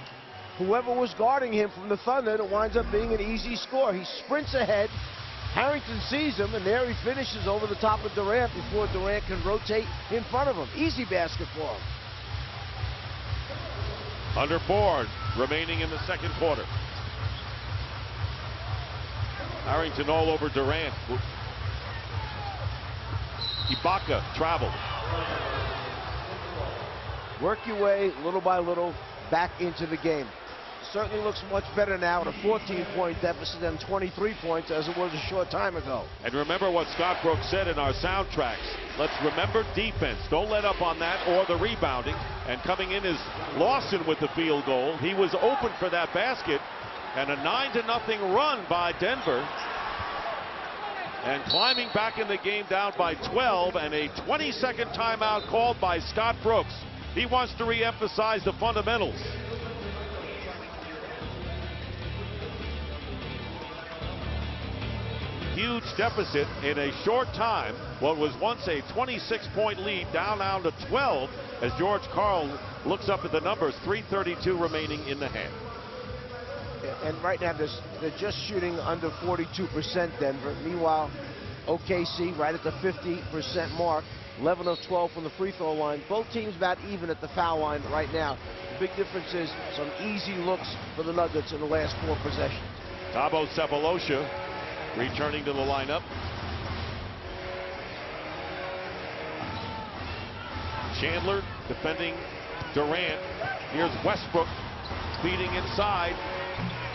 whoever was guarding him from the Thunder. It winds up being an easy score. He sprints ahead. Harrington sees him, and there he finishes over the top of Durant before Durant can rotate in front of him. Easy basket for him. Under 4 remaining in the second quarter. Harrington all over Durant. Ibaka traveled. Work your way little by little back into the game. Certainly looks much better now at a 14-point deficit than 23 points as it was a short time ago. And remember what Scott Brooks said in our soundtracks. Let's remember defense. Don't let up on that or the rebounding. And coming in is Lawson with the field goal. He was open for that basket. And a 9-0 run by Denver. And climbing back in the game down by 12, and a 20-second timeout called by Scott Brooks. He wants to re-emphasize the fundamentals. Huge deficit in a short time. What was once a 26-point lead down now to 12 as George Karl looks up at the numbers. 3:32 remaining in the half. And right now they're just shooting under 42%, Denver. Meanwhile, OKC right at the 50% mark. 11 of 12 from the free throw line. Both teams about even at the foul line right now. The big difference is some easy looks for the Nuggets in the last 4 possessions. Thabo Sefolosha returning to the lineup. Chandler defending Durant. Here's Westbrook feeding inside.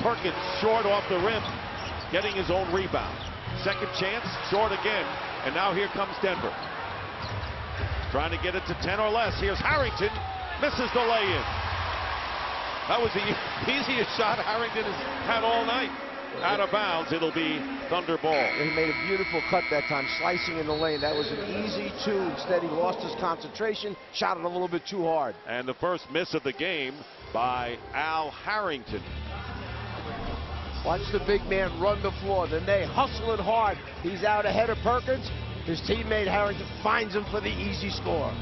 Perkins short off the rim, getting his own rebound. Second chance, short again, and now here comes Denver. Trying to get it to 10 or less. Here's Harrington, misses the lay-in. That was the easiest shot Harrington has had all night. out of bounds. It'll be Thunder ball. He made a beautiful cut that time, slicing in the lane. That was an easy two. Instead, he lost his concentration, shot it a little bit too hard. And the first miss of the game by Al Harrington. Watch the big man run the floor. Then they hustle it hard. He's out ahead of Perkins. His teammate Harrington finds him for the easy score.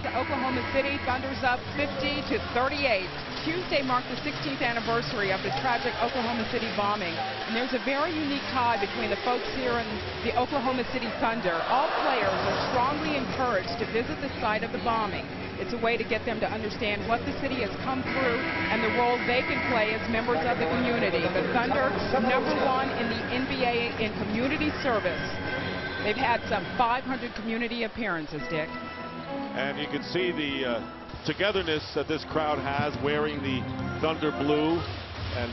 Oklahoma City Thunder's up 50-38. Tuesday marked the 16th anniversary of the tragic Oklahoma City bombing, and there's a very unique tie between the folks here and the Oklahoma City Thunder. All players are strongly encouraged to visit the site of the bombing. It's a way to get them to understand what the city has come through and the role they can play as members of the community. The Thunder, #1 in the NBA in community service. They've had some 500 community appearances, Dick. And you can see the togetherness that this crowd has wearing the Thunder blue. And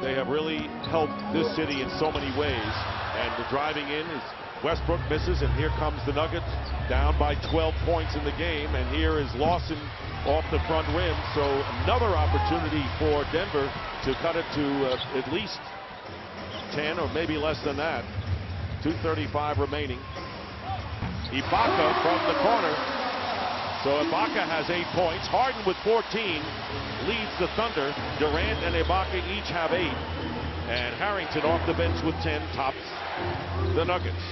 they have really helped this city in so many ways. And the driving in is Westbrook misses, and here comes the Nuggets down by 12 points in the game. And here is Lawson off the front rim. So another opportunity for Denver to cut it to at least 10 or maybe less than that. 2:35 remaining. Ibaka from the corner. So Ibaka has 8 points. Harden with 14 leads the Thunder. Durant and Ibaka each have 8. And Harrington off the bench with 10 tops the Nuggets.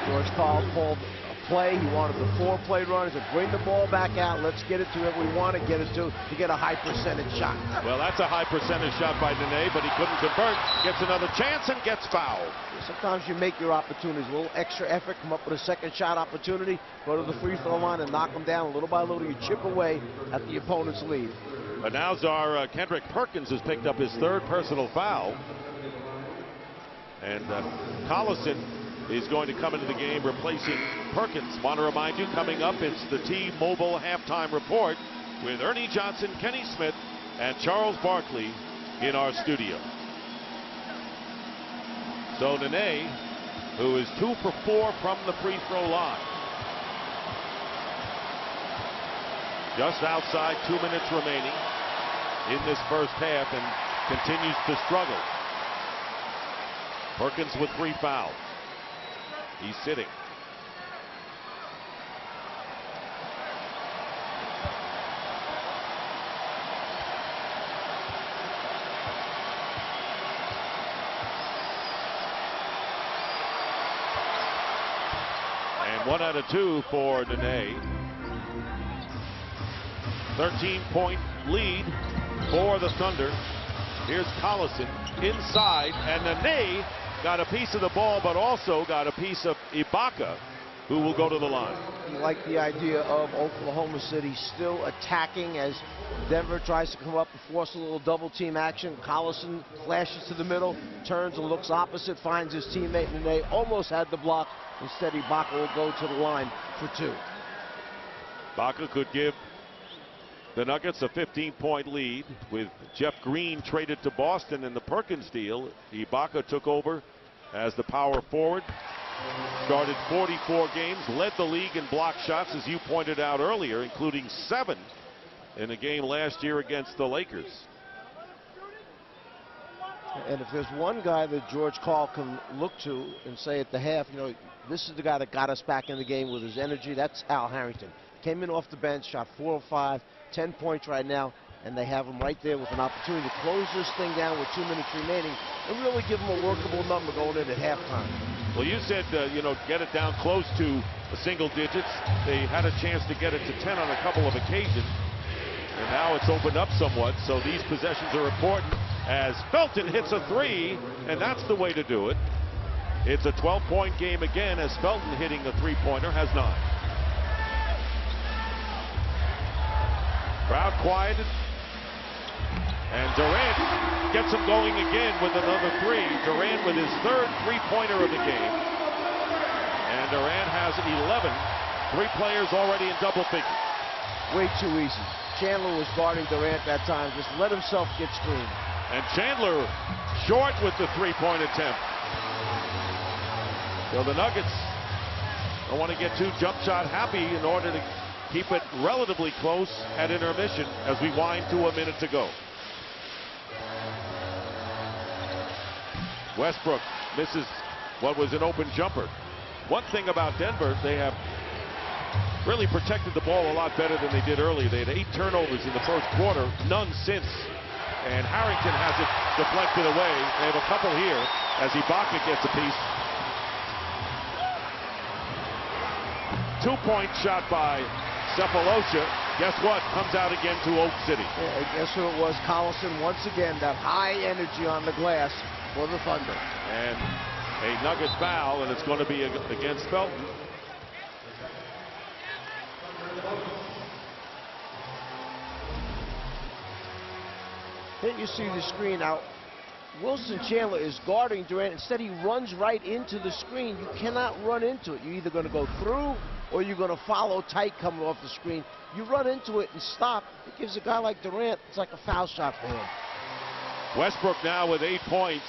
George Karl called a play. He wanted the 4-play run. He said, bring the ball back out. Let's get it to where we want to get it to get a high percentage shot. Well, that's a high percentage shot by Nene, but he couldn't convert. Gets another chance and gets fouled. Sometimes you make your opportunities. A little extra effort, come up with a second shot opportunity, go to the free throw line and knock them down little by little. You chip away at the opponent's lead. But now Kendrick Perkins has picked up his 3rd personal foul. And Collison is going to come into the game replacing Perkins. Want to remind you, coming up, it's the T-Mobile halftime report with Ernie Johnson, Kenny Smith, and Charles Barkley in our studio. So Nene, who is 2 for 4 from the free throw line. Just outside 2 minutes remaining in this first half and continues to struggle. Perkins with 3 fouls. He's sitting. And 1 out of 2 for Nene. 13-point lead for the Thunder. Here's Collison inside, and Nene got a piece of the ball, but also got a piece of Ibaka, who will go to the line. You like the idea of Oklahoma City still attacking as Denver tries to come up and force a little double-team action. Collison flashes to the middle, turns and looks opposite, finds his teammate Nene, almost had the block. Instead, Ibaka will go to the line for 2. Ibaka could give the Nuggets a 15-point lead. With Jeff Green traded to Boston in the Perkins deal, Ibaka took over as the power forward. Started 44 games, led the league in block shots, as you pointed out earlier, including 7 in a game last year against the Lakers. And if there's one guy that George Karl can look to and say at the half, you know, this is the guy that got us back in the game with his energy, that's Al Harrington. Came in off the bench, shot 4 of 5, 10 points right now, and they have him right there with an opportunity to close this thing down with 2 minutes remaining and really give him a workable number going in at halftime. Well, you said, you know, get it down close to single digits. They had a chance to get it to 10 on a couple of occasions, and now it's opened up somewhat, so these possessions are important as Felton hits a 3, and that's the way to do it. It's a 12-point game again as Felton hitting the 3-pointer has 9. Crowd quieted, and Durant gets him going again with another 3. Durant with his 3rd 3-pointer of the game, and Durant has 11. 3 players already in double figures. Way too easy. Chandler was guarding Durant that time. Just let himself get screened. And Chandler short with the 3-point attempt. So the Nuggets don't want to get too jump shot happy in order to keep it relatively close at intermission as we wind to a minute to go. Westbrook misses what was an open jumper. One thing about Denver, they have really protected the ball a lot better than they did early. They had 8 turnovers in the first quarter, none since. And Harrington has it deflected away. They have a couple here as Ibaka gets a piece. 2-point shot by Cephalosha. Guess what? Comes out again to Oak City. Yeah, guess who it was? Collison once again, that high energy on the glass for the Thunder. And a Nugget foul, and it's going to be against Felton. Then you see the screen out. Wilson Chandler is guarding Durant. Instead, he runs right into the screen. You cannot run into it. You're either going to go through or you're going to follow tight coming off the screen. You run into it and stop. It gives a guy like Durant, it's like a foul shot for him. Westbrook now with 8 points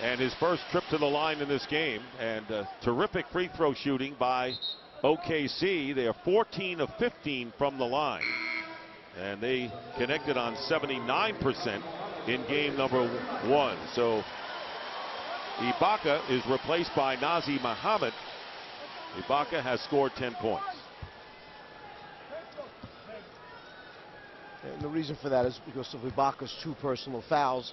and his first trip to the line in this game. And terrific free throw shooting by OKC. They are 14 of 15 from the line. And they connected on 79% in game number 1. So Ibaka is replaced by Nazi Muhammad. Ibaka has scored 10 points. And the reason for that is because of Ibaka's 2 personal fouls.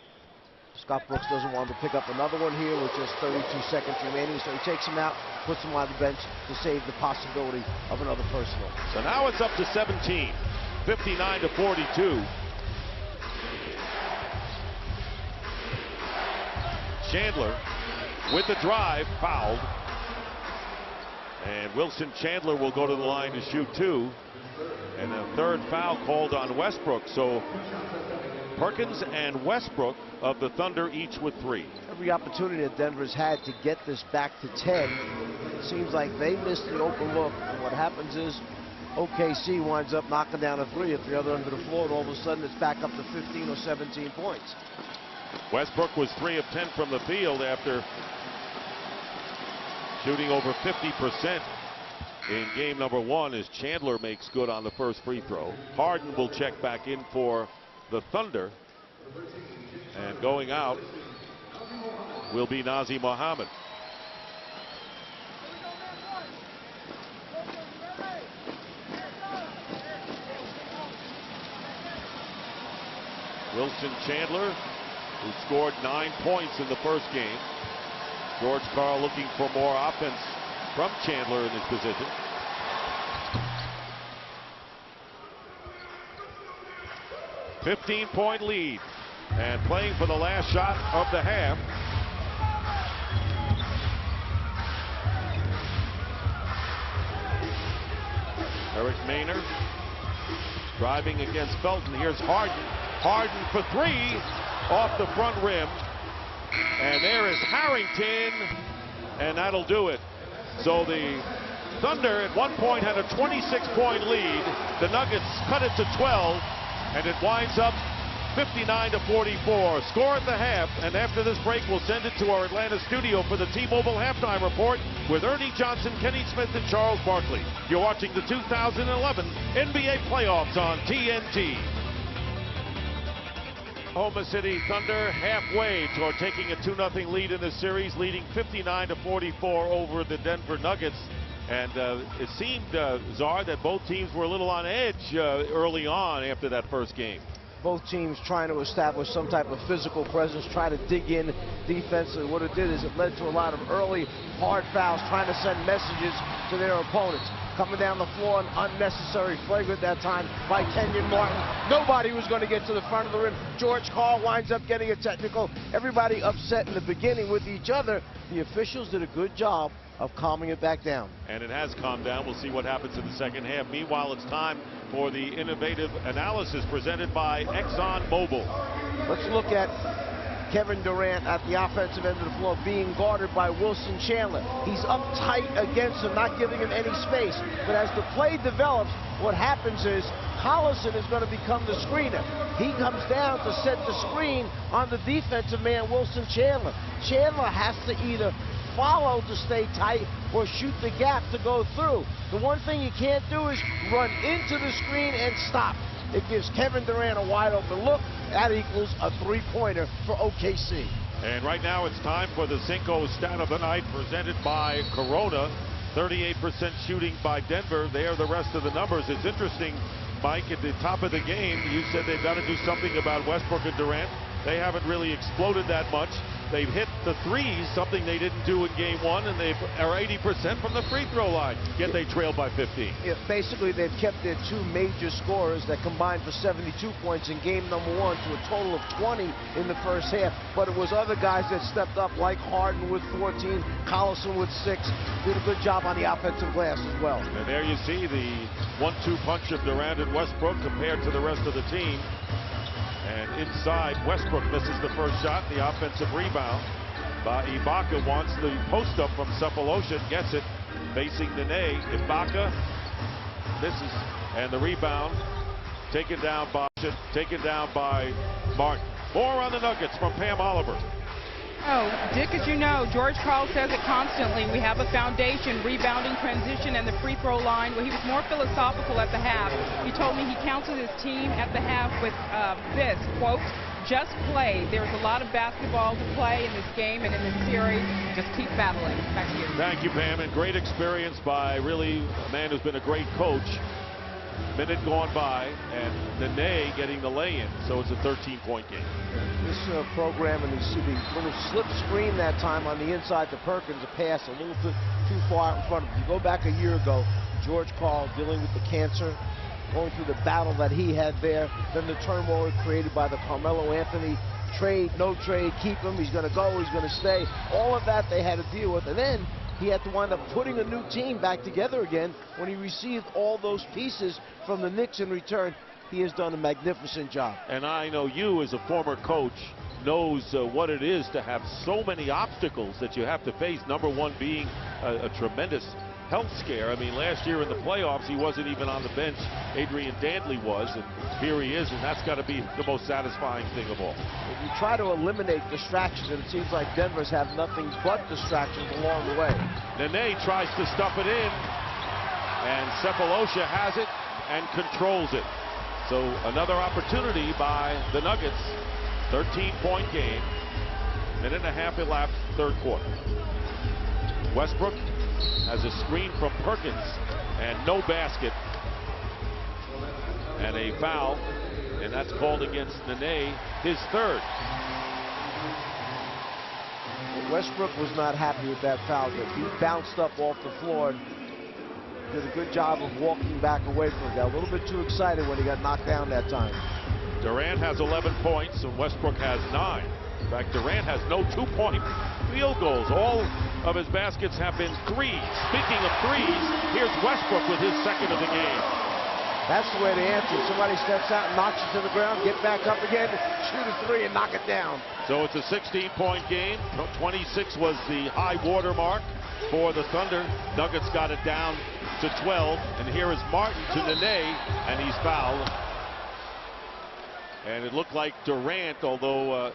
Scott Brooks doesn't want to pick up another one here with just 32 seconds remaining, so he takes him out, puts him on the bench to save the possibility of another personal. So now it's up to 17, 59 to 42. Chandler with the drive, fouled. And Wilson Chandler will go to the line to shoot 2. And a 3rd foul called on Westbrook. So Perkins and Westbrook of the Thunder each with 3. Every opportunity that Denver's had to get this back to 10. It seems like they missed the open look. And what happens is OKC winds up knocking down a 3 at the other end of the floor. And all of a sudden it's back up to 15 or 17 points. Westbrook was 3 of 10 from the field after shooting over 50% in game number 1 as Chandler makes good on the first free throw. Harden will check back in for the Thunder. And going out will be Nazi Muhammad. Wilson Chandler, who scored 9 points in the first game. George Karl looking for more offense from Chandler in this position. "15-point lead and playing for the last shot of the half. Eric Maynard driving against Felton. Here's Harden. Harden for 3 off the front rim. And there is Harrington, and that'll do it. So the Thunder at one point had a 26-point lead. The Nuggets cut it to 12, and it winds up 59 to 44. Score at the half, and after this break, we'll send it to our Atlanta studio for the T-Mobile halftime report with Ernie Johnson, Kenny Smith, and Charles Barkley. You're watching the 2011 NBA playoffs on TNT. Oklahoma City Thunder halfway toward taking a 2-0 lead in the series, leading 59 to 44 over the Denver Nuggets. And it seemed, Czar, that both teams were a little on edge early on after that first game. Both teams trying to establish some type of physical presence, try to dig in defensively. What it did is it led to a lot of early hard fouls, trying to send messages to their opponents. Coming down the floor, an unnecessary flagrant that time by Kenyon Martin. Nobody was going to get to the front of the rim. George Karl winds up getting a technical. Everybody upset in the beginning with each other. The officials did a good job of calming it back down. And it has calmed down. We'll see what happens in the second half. Meanwhile, it's time for the innovative analysis presented by ExxonMobil. Let's look at Kevin Durant at the offensive end of the floor being guarded by Wilson Chandler. He's up tight against him, not giving him any space. But as the play develops, what happens is Collison is going to become the screener. He comes down to set the screen on the defensive man, Wilson Chandler. Chandler has to either follow to stay tight or shoot the gap to go through. The one thing you can't do is run into the screen and stop. It gives Kevin Durant a wide open look. That equals a 3-pointer for OKC. And right now it's time for the Cinco stat of the night presented by Corona. 38% shooting by Denver. There the rest of the numbers. It's interesting, Mike, at the top of the game, you said they've got to do something about Westbrook and Durant. They haven't really exploded that much. They've hit the threes, something they didn't do in game one, and they are 80% from the free throw line, yet they trail by 15. Yeah, basically, they've kept their two major scorers that combined for 72 points in game number one to a total of 20 in the first half. But it was other guys that stepped up, like Harden with 14, Collison with 6. Did a good job on the offensive glass as well. And there you see the 1-2 punch of Durant and Westbrook compared to the rest of the team. And inside, Westbrook misses the first shot, the offensive rebound. Ibaka wants the post-up from Cephalosha, gets it, facing Nene. Ibaka misses, and the rebound taken down by Martin. More on the Nuggets from Pam Oliver. Oh, Dick, as you know, George Karl says it constantly. We have a foundation, rebounding, transition, and the free throw line. Well, he was more philosophical at the half. He told me he counseled his team at the half with this, quote, just play. There's a lot of basketball to play in this game and in this series. Just keep battling. Back to you. Thank you, Pam, and great experience by really a man who's been a great coach. Minute gone by, and Nene getting the lay-in, so it's a 13-point game. This program, and you see the little slip screen that time on the inside to Perkins, a pass a little bit too far in front of him. You go back a year ago, George Karl dealing with the cancer, going through the battle that he had there, then the turmoil created by the Carmelo Anthony trade, no trade, keep him, he's going to go, he's going to stay. All of that they had to deal with, and then he had to wind up putting a new team back together again when he received all those pieces from the Knicks in return. He has done a magnificent job. And I know you, as a former coach, knows what it is to have so many obstacles that you have to face. Number one being a tremendous health scare. I mean, last year in the playoffs, he wasn't even on the bench. Adrian Dantley was, and here he is, and that's got to be the most satisfying thing of all. If you try to eliminate distractions, and it seems like Denver's have nothing but distractions along the way. Nene tries to stuff it in, and Cephalosha has it and controls it. So another opportunity by the Nuggets. 13-point game. Minute and a half elapsed, third quarter. Westbrook has a screen from Perkins and no basket. And a foul, and that's called against Nene, his third. Westbrook was not happy with that foul. He bounced up off the floor. Did a good job of walking back away from it. Got a little bit too excited when he got knocked down that time. Durant has 11 points and Westbrook has 9. In fact, Durant has no 2-point field goals. All of his baskets have been threes. Speaking of threes, here's Westbrook with his second of the game. That's the way to answer. Somebody steps out, knocks it to the ground, get back up again, shoot a three, and knock it down. So it's a 16-point game. 26 was the high water mark for the Thunder. Nuggets got it down to 12. And here is Martin to Nene, and he's fouled. And it looked like Durant, although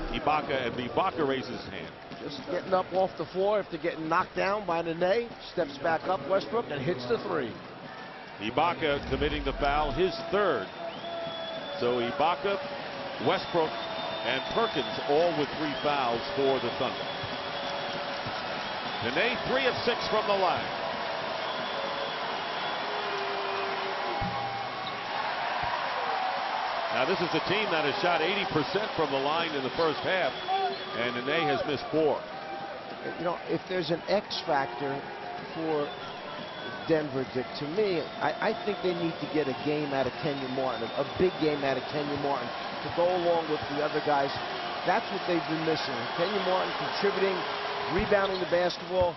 Ibaka raises his hand. Just getting up off the floor after getting knocked down by Nene. Steps back up, Westbrook, and hits the three. Ibaka committing the foul, his third. So Ibaka, Westbrook, and Perkins all with 3 fouls for the Thunder. Nene 3 of 6 from the line. Now this is a team that has shot 80% from the line in the first half, and Nene has missed 4. You know, if there's an X factor for Denver, Dick, to me, I think they need to get a game out of Kenyon Martin, a big game out of Kenyon Martin to go along with the other guys. That's what they've been missing. Kenyon Martin contributing, rebounding the basketball.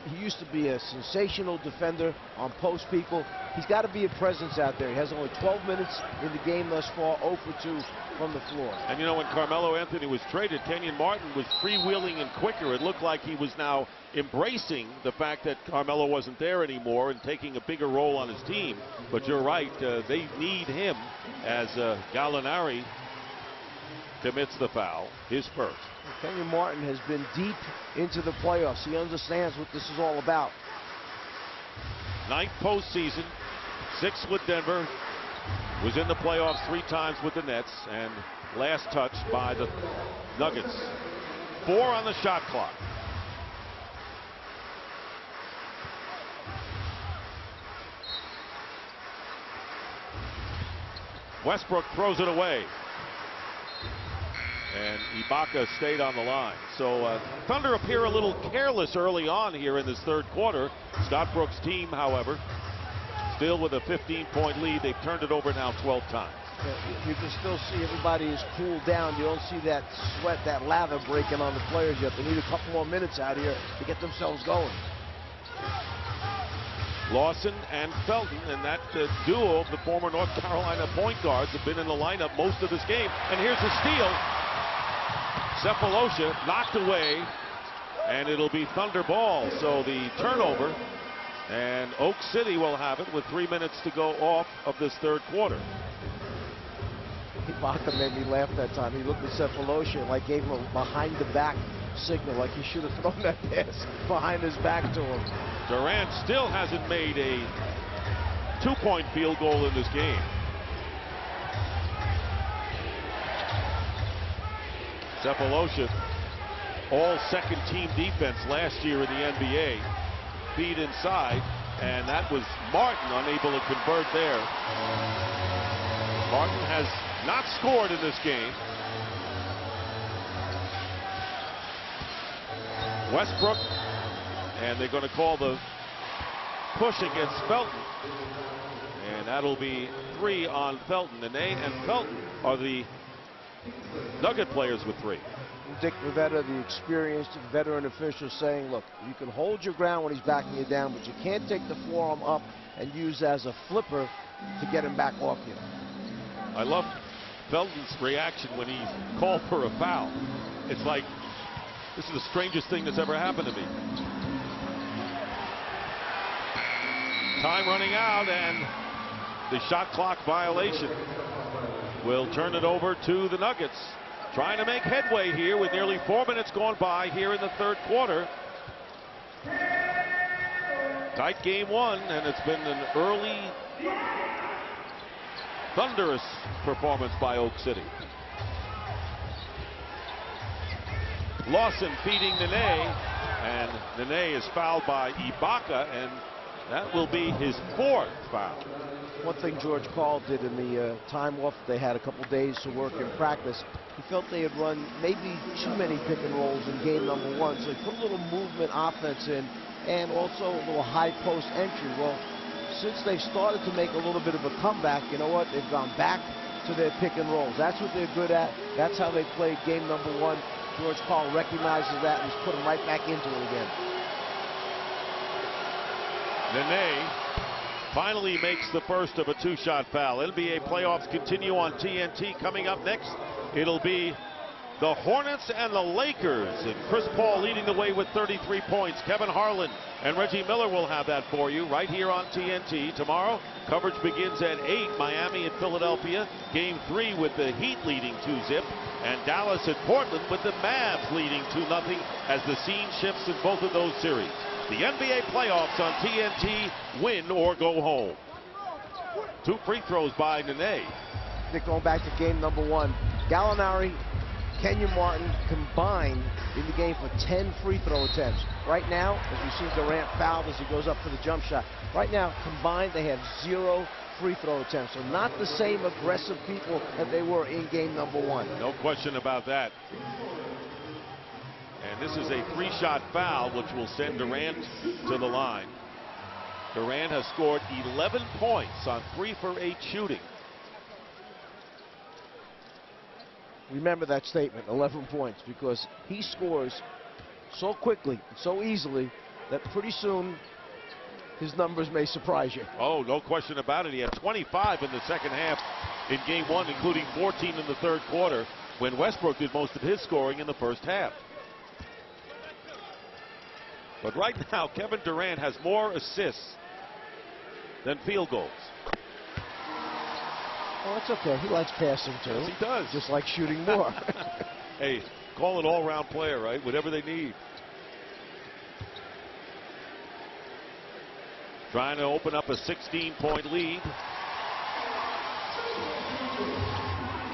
He used to be a sensational defender on post people. He's got to be a presence out there. He has only 12 minutes in the game thus far, 0 for 2 from the floor. And you know, when Carmelo Anthony was traded, Kenyon Martin was freewheeling and quicker. It looked like he was now embracing the fact that Carmelo wasn't there anymore and taking a bigger role on his team. But you're right, they need him as Gallinari commits the foul, his first. Kenyon Martin has been deep into the playoffs. He understands what this is all about. 9th postseason, 6 with Denver, was in the playoffs 3 times with the Nets, and last touch by the Nuggets. 4 on the shot clock. Westbrook throws it away. And Ibaka stayed on the line. So Thunder appear a little careless early on here in this third quarter. Scott Brooks' team, however, still with a 15-point lead. They've turned it over now 12 times. You can still see everybody is cooled down. You don't see that sweat, that lather breaking on the players yet. They need a couple more minutes out here to get themselves going. Lawson and Felton, and that duo of the former North Carolina point guards have been in the lineup most of this game. And here's a steal. Cephalosha knocked away, and it'll be Thunder ball. So the turnover, and Oak City will have it with 3 minutes to go off of this third quarter. Ibaka made me laugh that time. He looked at Cephalosha and like gave him a behind-the-back signal, like he should have thrown that pass behind his back to him. Durant still hasn't made a 2-point field goal in this game. Cephalosha, all second-team defense last year in the NBA. Feed inside, and that was Martin unable to convert there. Martin has not scored in this game. Westbrook, and they're going to call the push against Felton. And that'll be 3 on Felton. Nene and Felton are the Nugget players with 3. Dick Rivetta, the experienced veteran official, saying, look, you can hold your ground when he's backing you down, but you can't take the forearm up and use as a flipper to get him back off you. I love Felton's reaction when he's called for a foul. It's like, this is the strangest thing that's ever happened to me. Time running out, and the shot clock violation will turn it over to the Nuggets. Trying to make headway here with nearly 4 minutes gone by here in the third quarter. Tight game 1, and it's been an early thunderous performance by Oak City. Lawson feeding Nene, and Nene is fouled by Ibaka, and that will be his 4th foul. One thing George Karl did in the time off they had a couple days to work in practice, he felt they had run maybe too many pick and rolls in game number 1, so he put a little movement offense in and also a little high post entry. Well, since they've started to make a little bit of a comeback, you know what? They've gone back to their pick and rolls. That's what they're good at. That's how they played game number 1. George Karl recognizes that and he's put them right back into it again. Nene finally makes the first of a 2-shot foul. NBA playoffs continue on TNT. Coming up next, it'll be the Hornets and the Lakers. And Chris Paul leading the way with 33 points. Kevin Harlan and Reggie Miller will have that for you right here on TNT. Tomorrow, coverage begins at 8. Miami and Philadelphia. Game 3 with the Heat leading 2-zip. And Dallas and Portland with the Mavs leading 2-0 as the scene shifts in both of those series. The NBA playoffs on TNT, win or go home. 2 free throws by Nene. Nick, going back to game number 1, Gallinari, Kenyon Martin combined in the game for 10 free throw attempts. Right now, as we see Durant fouled as he goes up for the jump shot, right now combined they have 0 free throw attempts. So not the same aggressive people that they were in game number 1. No question about that. And this is a 3-shot foul, which will send Durant to the line. Durant has scored 11 points on 3 for 8 shooting. Remember that statement, 11 points, because he scores so quickly, so easily, that pretty soon his numbers may surprise you. Oh, no question about it. He had 25 in the second half in game 1, including 14 in the third quarter, when Westbrook did most of his scoring in the first half. But right now, Kevin Durant has more assists than field goals. Oh, it's okay. He likes passing, too. Yes, he does. Just like shooting more. Hey, call it all-round player, right? Whatever they need. Trying to open up a 16-point lead.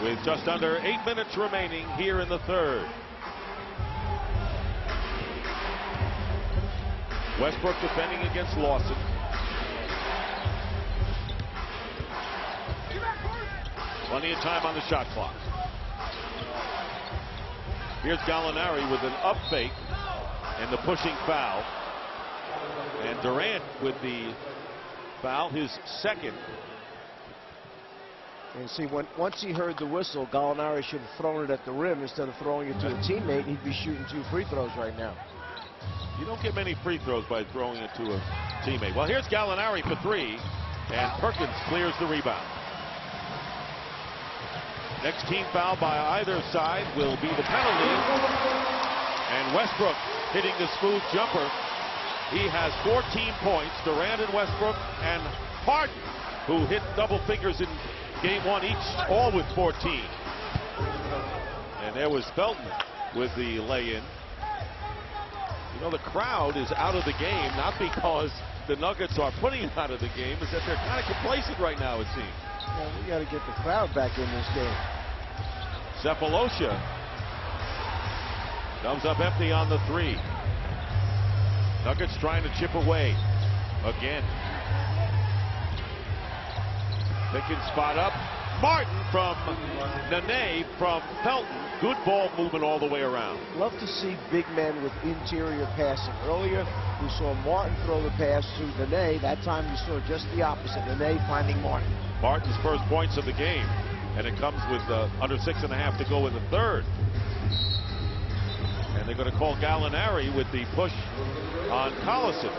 with just under 8 minutes remaining here in the third. Westbrook defending against Lawson. Plenty of time on the shot clock. Here's Gallinari with an up fake and the pushing foul. And Durant with the foul, his second. And see, once he heard the whistle, Gallinari should have thrown it at the rim instead of throwing it to a teammate. He'd be shooting 2 free throws right now. You don't get many free throws by throwing it to a teammate. Well, here's Gallinari for 3, and Perkins clears the rebound. Next team foul by either side will be the penalty. And Westbrook hitting the smooth jumper. He has 14 points. Durant and Westbrook and Harden, who hit double figures in game 1 each, all with 14. And there was Felton with the lay-in. You know, the crowd is out of the game, not because the Nuggets are putting it out of the game, is that they're kind of complacent right now, it seems. Well, we got to get the crowd back in this game. Cephalosha comes up empty on the 3. Nuggets trying to chip away again. Pickens spot up. Martin from Nene from Felton. Good ball movement all the way around. Love to see big men with interior passing. Earlier, we saw Martin throw the pass to Nene. That time we saw just the opposite. Nene finding Martin. Martin's first points of the game. And it comes with under 6.5 to go in the third. And they're going to call Gallinari with the push on Collison.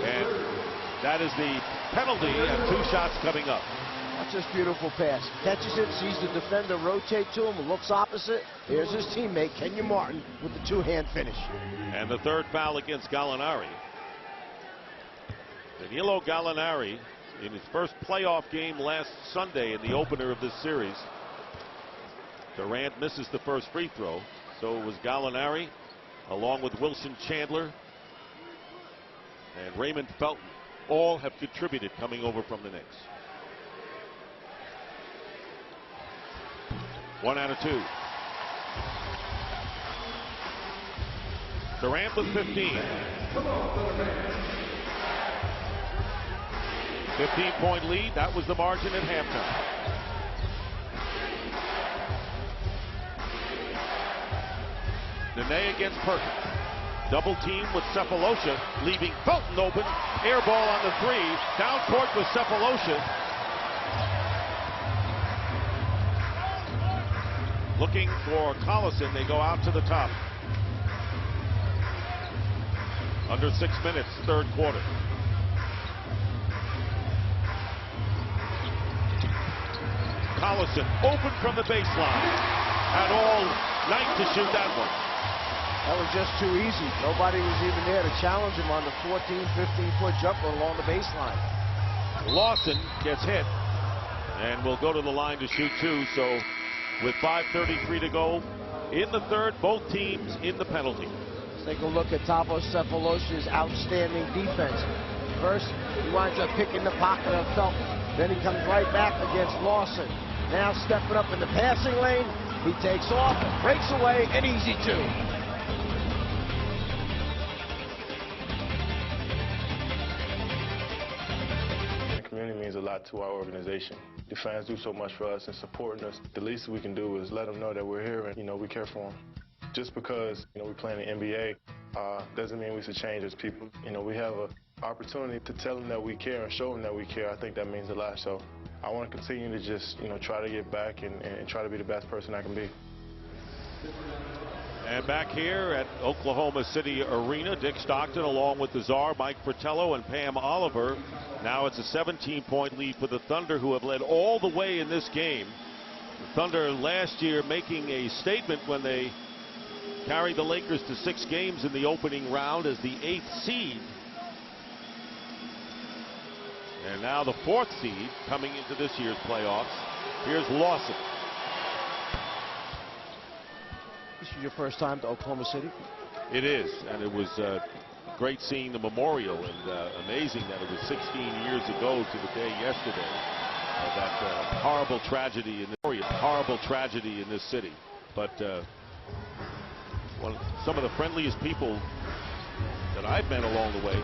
And that is the penalty, and 2 shots coming up. Watch this beautiful pass. Catches it, sees the defender rotate to him, looks opposite. Here's his teammate, Kenyon Martin, with the 2-hand finish. And the third foul against Gallinari. Danilo Gallinari, in his first playoff game last Sunday in the opener of this series. Durant misses the first free throw. So it was Gallinari, along with Wilson Chandler and Raymond Felton. All have contributed coming over from the Knicks. 1 out of 2. Durant with 15. 15-point lead. That was the margin at halftime. Nene against Perkins. Double team with Cephalosha, leaving Felton open. Air ball on the 3. Down court with Cephalosha. Looking for Collison. They go out to the top. Under 6 minutes, third quarter. Collison open from the baseline. Had all night to shoot that one. That was just too easy. Nobody was even there to challenge him on the 14, 15-foot jumper along the baseline. Lawson gets hit and will go to the line to shoot 2. So with 5:33 to go in the third, both teams in the penalty. Let's take a look at Thabo Cephalosha's outstanding defense. First, he winds up picking the pocket of Felton. Then he comes right back against Lawson. Now stepping up in the passing lane. He takes off, breaks away, an easy 2. The community means a lot to our organization. The fans do so much for us and supporting us. The least we can do is let them know that we're here and, we care for them. Just because, we play in the NBA doesn't mean we should change as people. We have an opportunity to tell them that we care and show them that we care. I think that means a lot. So I want to continue to just, try to get back and try to be the best person I can be. And back here at Oklahoma City Arena, Dick Stockton along with the Czar, Mike Fratello and Pam Oliver. Now it's a 17-point lead for the Thunder, who have led all the way in this game. The Thunder last year making a statement when they carried the Lakers to 6 games in the opening round as the 8th seed. And now the 4th seed coming into this year's playoffs. Here's Lawson. This is your first time to Oklahoma City? It is, and it was great seeing the memorial, and amazing that it was 16 years ago to the day yesterday that horrible tragedy in this city. But some of the friendliest people that I've met along the way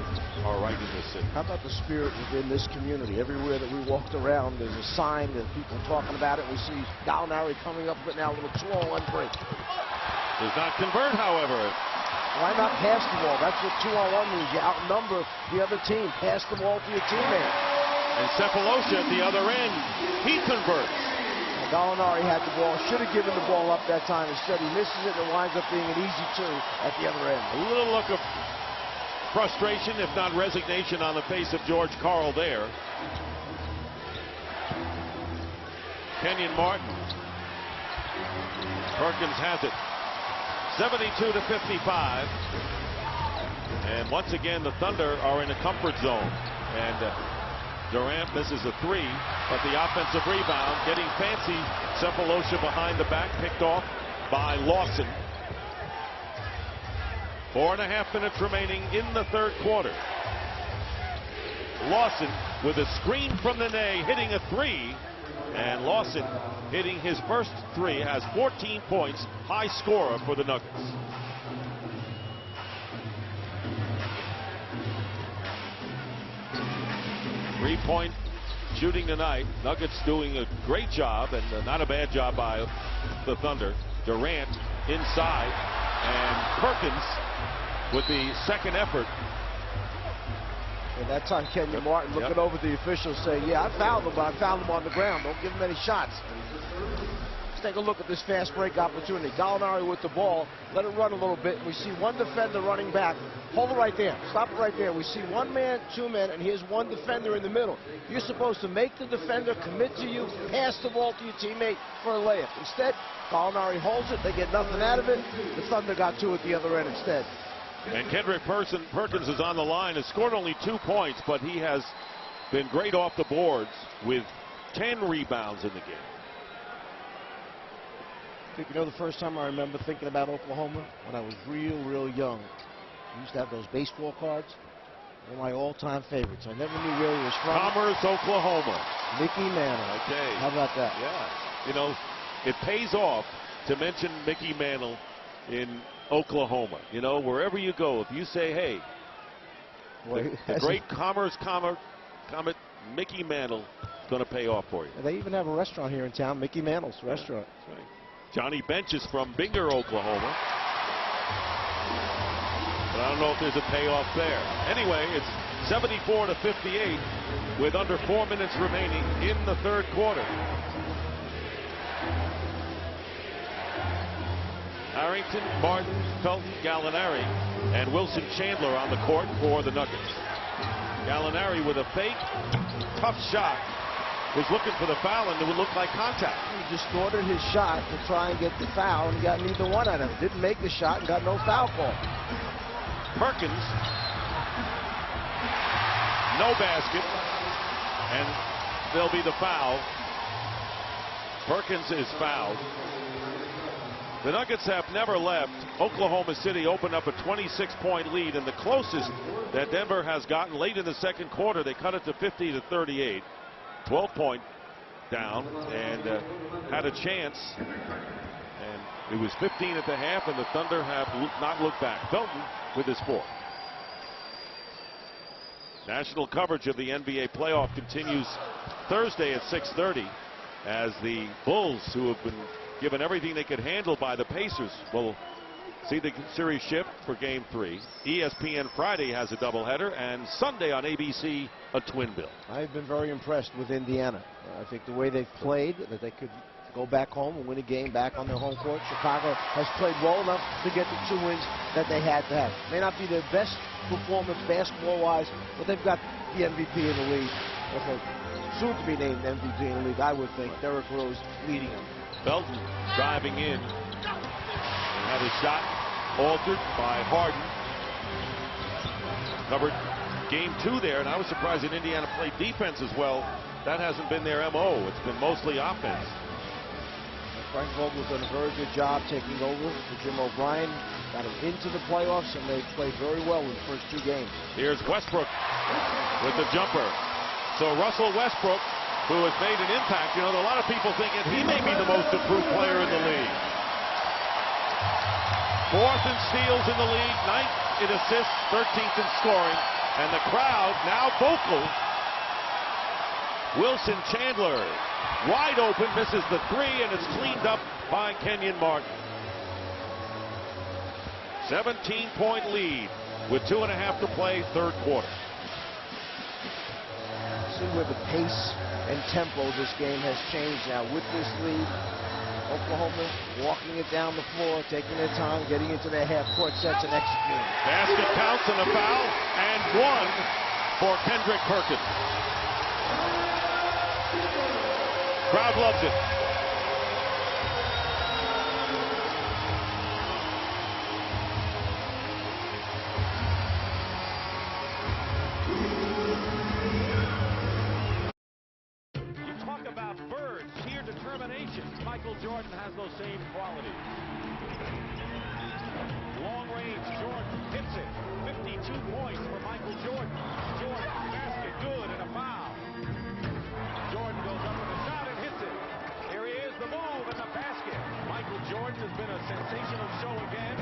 are right in this city. How about the spirit within this community? Everywhere that we walked around, there's a sign, there's people talking about it. We see Gallinari coming up with now a little 2-on-1 break. Does not convert, however. Why not pass the ball? That's what 2-on-1 means. You outnumber the other team. Pass the ball to your teammate. And Cephalosha at the other end, he converts. Gallinari had the ball, should have given the ball up that time. Instead, he misses it and it winds up being an easy 2 at the other end. A little look of frustration, if not resignation, on the face of George Karl there. Kenyon Martin. Perkins has it. 72-55. And once again, the Thunder are in a comfort zone. And Durant misses a 3, but the offensive rebound getting fancy. Cephalosha behind the back, picked off by Lawson. 4.5 minutes remaining in the third quarter. Lawson with a screen from Nene hitting a 3, and Lawson hitting his first 3 has 14 points, high scorer for the Nuggets. Three-point shooting tonight. Nuggets doing a great job, and not a bad job by the Thunder. Durant inside, and Perkins with the second effort. And that time, Kenyon Martin looking over the officials saying, yeah, I fouled him, but I fouled him on the ground. Don't give him any shots. Let's take a look at this fast break opportunity. Gallinari with the ball. Let it run a little bit. We see one defender running back. Hold it right there. Stop it right there. We see 1 man, 2 men, and here's one defender in the middle. You're supposed to make the defender commit to you, pass the ball to your teammate for a layup. Instead, Gallinari holds it. They get nothing out of it. The Thunder got 2 at the other end instead. And Kendrick Perkins is on the line, has scored only 2 points, but he has been great off the boards with 10 rebounds in the game. I think, you know, the first time I remember thinking about Oklahoma, when I was real young. We used to have those baseball cards. One of my all-time favorites. I never knew where he was from. Commerce, Oklahoma. Mickey Mantle. Okay. How about that? Yeah. You know, it pays off to mention Mickey Mantle in Oklahoma. You know, wherever you go, if you say, hey, the great Commerce Comet Mickey Mantle is going to pay off for you. They even have a restaurant here in town, Mickey Mantle's restaurant. That's right. Johnny Bench is from Binger, Oklahoma. But I don't know if there's a payoff there. Anyway, it's 74-58 with under 4 minutes remaining in the third quarter. Harrington, Martin, Felton, Gallinari, and Wilson Chandler on the court for the Nuggets. Gallinari with a fake, tough shot, was looking for the foul, and it would look like contact. He distorted his shot to try and get the foul, and got neither one out of it. Didn't make the shot and got no foul call. Perkins, no basket, and there'll be the foul. Perkins is fouled. The Nuggets have never left. Oklahoma City opened up a 26-point lead, and the closest that Denver has gotten late in the second quarter, they cut it to 50-38. 12-point down, and had a chance. And it was 15 at the half, and the Thunder have not looked back. Felton with his 4th. National coverage of the NBA playoff continues Thursday at 6:30 as the Bulls, who have been given everything they could handle by the Pacers, will see the series shift for Game 3. ESPN Friday has a doubleheader, and Sunday on ABC a twin bill. I've been very impressed with Indiana. I think the way they've played, that they could go back home and win a game back on their home court. Chicago has played well enough to get the 2 wins that they had to have. May not be their best performance basketball-wise, but they've got the MVP in the league. Soon to be named MVP in the league, I would think. Derrick Rose leading them. Felton driving in and had his shot altered by Harden. Covered Game 2 there, and I was surprised that Indiana played defense as well. That hasn't been their MO. It's been mostly offense. Frank Vogel's done a very good job taking over for Jim O'Brien. Got them into the playoffs, and they played very well in the first 2 games. Here's Westbrook with the jumper. So Russell Westbrook who has made an impact. You know, a lot of people think that he may be the most improved player in the league. 4th in steals in the league, 9th in assists, 13th in scoring, and the crowd now vocal. Wilson Chandler wide open, misses the 3, and it's cleaned up by Kenyon Martin. 17-point lead with 2.5 to play, third quarter. See where the pace and tempo of this game has changed now with this lead. Oklahoma walking it down the floor, taking their time, getting into their half-court sets and executing. Basket counts and a foul, and 1 for Kendrick Perkins. Crowd loves it. Talk about birds, sheer determination. Michael Jordan has those same qualities. Long range, Jordan hits it. 52 points for Michael Jordan. Jordan, basket, good, and a foul. Jordan goes up with a shot and hits it. Here he is, the move and the basket. Michael Jordan has been a sensational show again.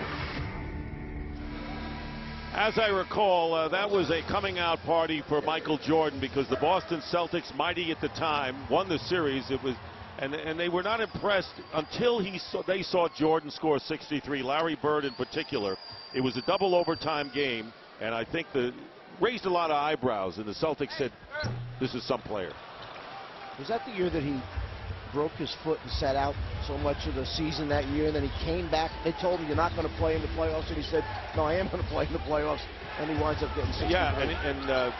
As I recall, that was a coming out party for Michael Jordan because the Boston Celtics, mighty at the time, won the series. It was, and they were not impressed until they saw Jordan score 63. Larry Bird in particular. It was a double overtime game, and I think raised a lot of eyebrows. And the Celtics said, "This is some player." Was that the year that he broke his foot and sat out so much of the season that year, and then he came back? They told him, "You're not going to play in the playoffs," and he said, "No, I am going to play in the playoffs," and he winds up getting 63. Yeah, and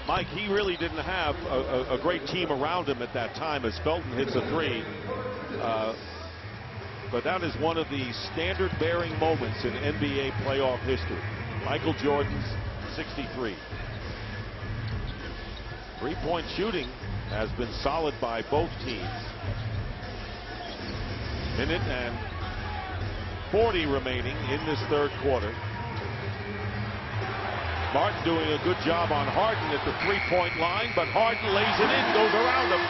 Mike, he really didn't have a great team around him at that time as Felton hits a 3. But that is one of the standard-bearing moments in NBA playoff history. Michael Jordan's 63. Three-point shooting has been solid by both teams. Minute and 40 remaining in this third quarter. Martin doing a good job on Harden at the three-point line, but Harden lays it in, goes around him.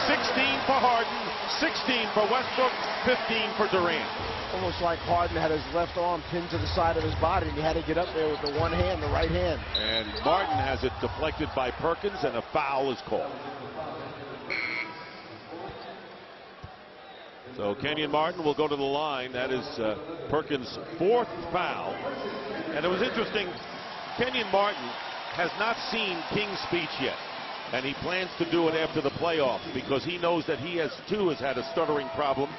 16 for Harden, 16 for Westbrook, 15 for Durant. Almost like Harden had his left arm pinned to the side of his body, and he had to get up there with the one hand, the right hand. And Martin has it deflected by Perkins, and a foul is called. So Kenyon Martin will go to the line. That is Perkins' 4th foul. And it was interesting, Kenyon Martin has not seen King's speech yet. And he plans to do it after the playoffs because he knows that he has had a stuttering problem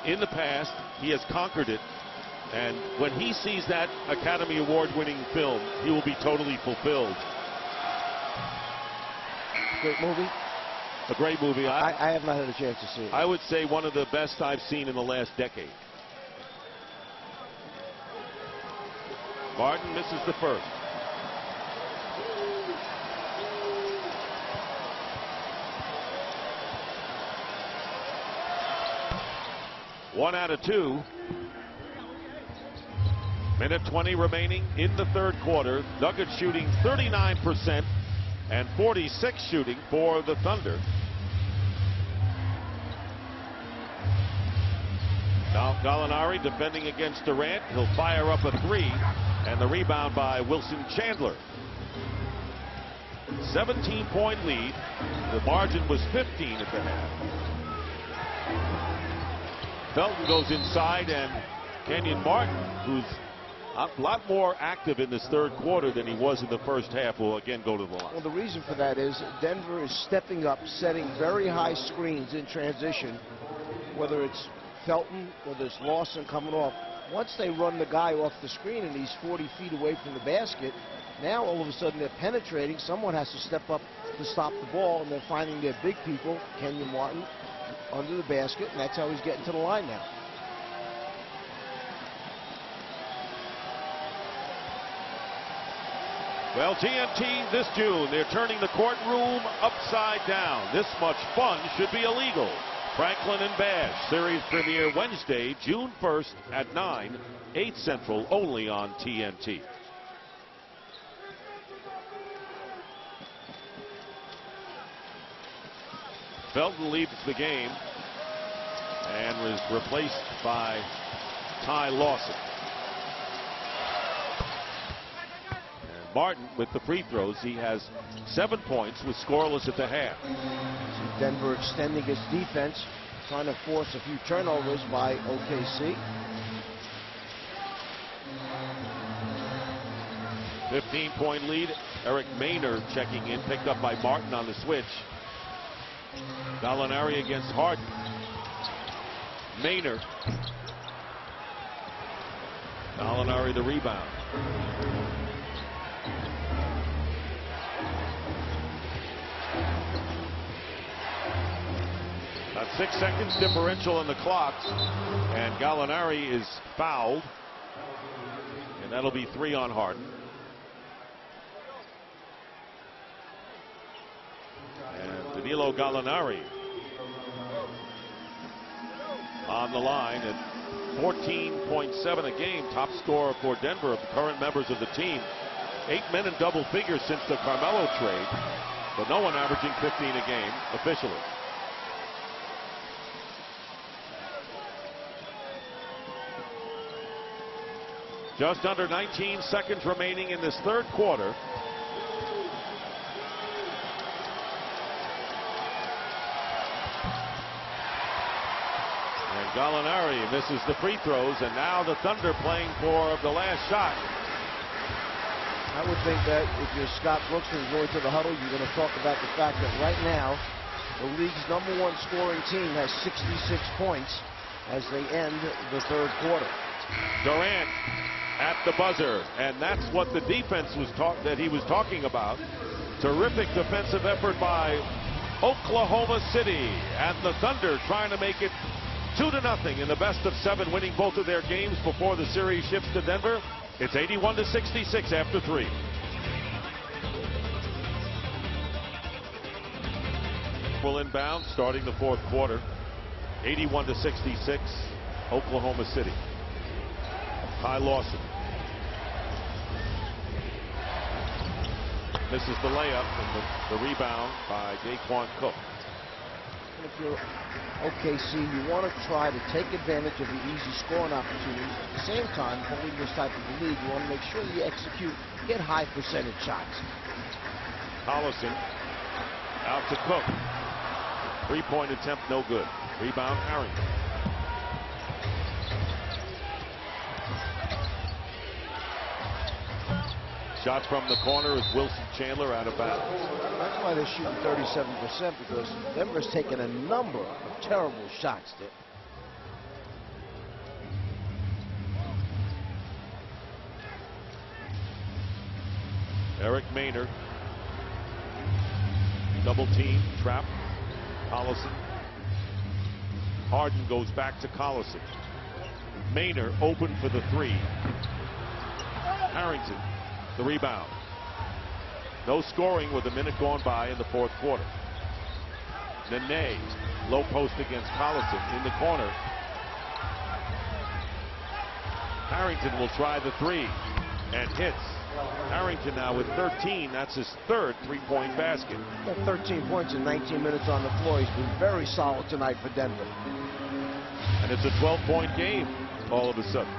in the past. He has conquered it. And when he sees that Academy Award-winning film, he will be totally fulfilled. Great movie. A great movie. I have not had a chance to see it. I would say one of the best I've seen in the last decade. Martin misses the first. One out of 2. Minute 20 remaining in the third quarter. Nuggets shooting 39% and 46 shooting for the Thunder. Now Gallinari defending against Durant. He'll fire up a 3, and the rebound by Wilson Chandler. 17-point lead. The margin was 15 at the half. Felton goes inside, and Kenyon Martin, who's a lot more active in this third quarter than he was in the first half, will again go to the line. Well, the reason for that is Denver is stepping up, setting very high screens in transition, whether it's Felton or this Lawson coming off. Once they run the guy off the screen and he's 40 feet away from the basket, now all of a sudden they're penetrating. Someone has to step up to stop the ball, and they're finding their big people, Kenyon Martin, under the basket, and that's how he's getting to the line now. Well, TNT this June, they're turning the courtroom upside down. This much fun should be illegal. Franklin and Bash, series premiere Wednesday, June 1st at 9, 8 Central, only on TNT. Felton leads the game and was replaced by Ty Lawson. And Martin with the free throws. He has 7 points, with scoreless at the half. See Denver extending its defense, trying to force a few turnovers by OKC. 15-point lead. Eric Maynard checking in, picked up by Martin on the switch. Gallinari against Harden. Maynard. Gallinari the rebound. About 6 seconds differential on the clock, and Gallinari is fouled, and that'll be 3 on Harden. And Danilo Gallinari on the line at 14.7 a game, top scorer for Denver of the current members of the team. 8 men in double figures since the Carmelo trade, but no one averaging 15 a game officially. Just under 19 seconds remaining in this third quarter. And Gallinari misses the free throws, and now the Thunder playing for the last shot. I would think that if you're Scott Brooks and going to the huddle, you're going to talk about the fact that right now the league's #1 scoring team has 66 points as they end the third quarter. Durant at the buzzer, and that's what the defense was that he was talking about. Terrific defensive effort by Oklahoma City, and the Thunder trying to make it 2-0 in the best of 7, winning both of their games before the series shifts to Denver. It's 81-66 after 3. Will inbound starting the fourth quarter. 81-66 Oklahoma City. Ty Lawson misses the layup, and the rebound by Daquan Cook. If you're OKC, you want to try to take advantage of the easy scoring opportunity. At the same time, holding this type of a lead, you want to make sure you execute, get high percentage shots. Collison out to Cook. 3-point attempt, no good. Rebound, Harrington. Shot from the corner is Wilson Chandler out of bounds. That's why they're shooting 37%, because Denver's taken a number of terrible shots there. Eric Maynard. Double team, trap. Collison. Harden goes back to Collison. Maynard open for the 3. Harrington. The rebound. No scoring with a minute gone by in the fourth quarter. Nene, low post against Collison in the corner. Harrington will try the 3 and hits. Harrington now with 13. That's his third 3-point basket. 13 points in 19 minutes on the floor. He's been very solid tonight for Denver. And it's a 12-point game all of a sudden.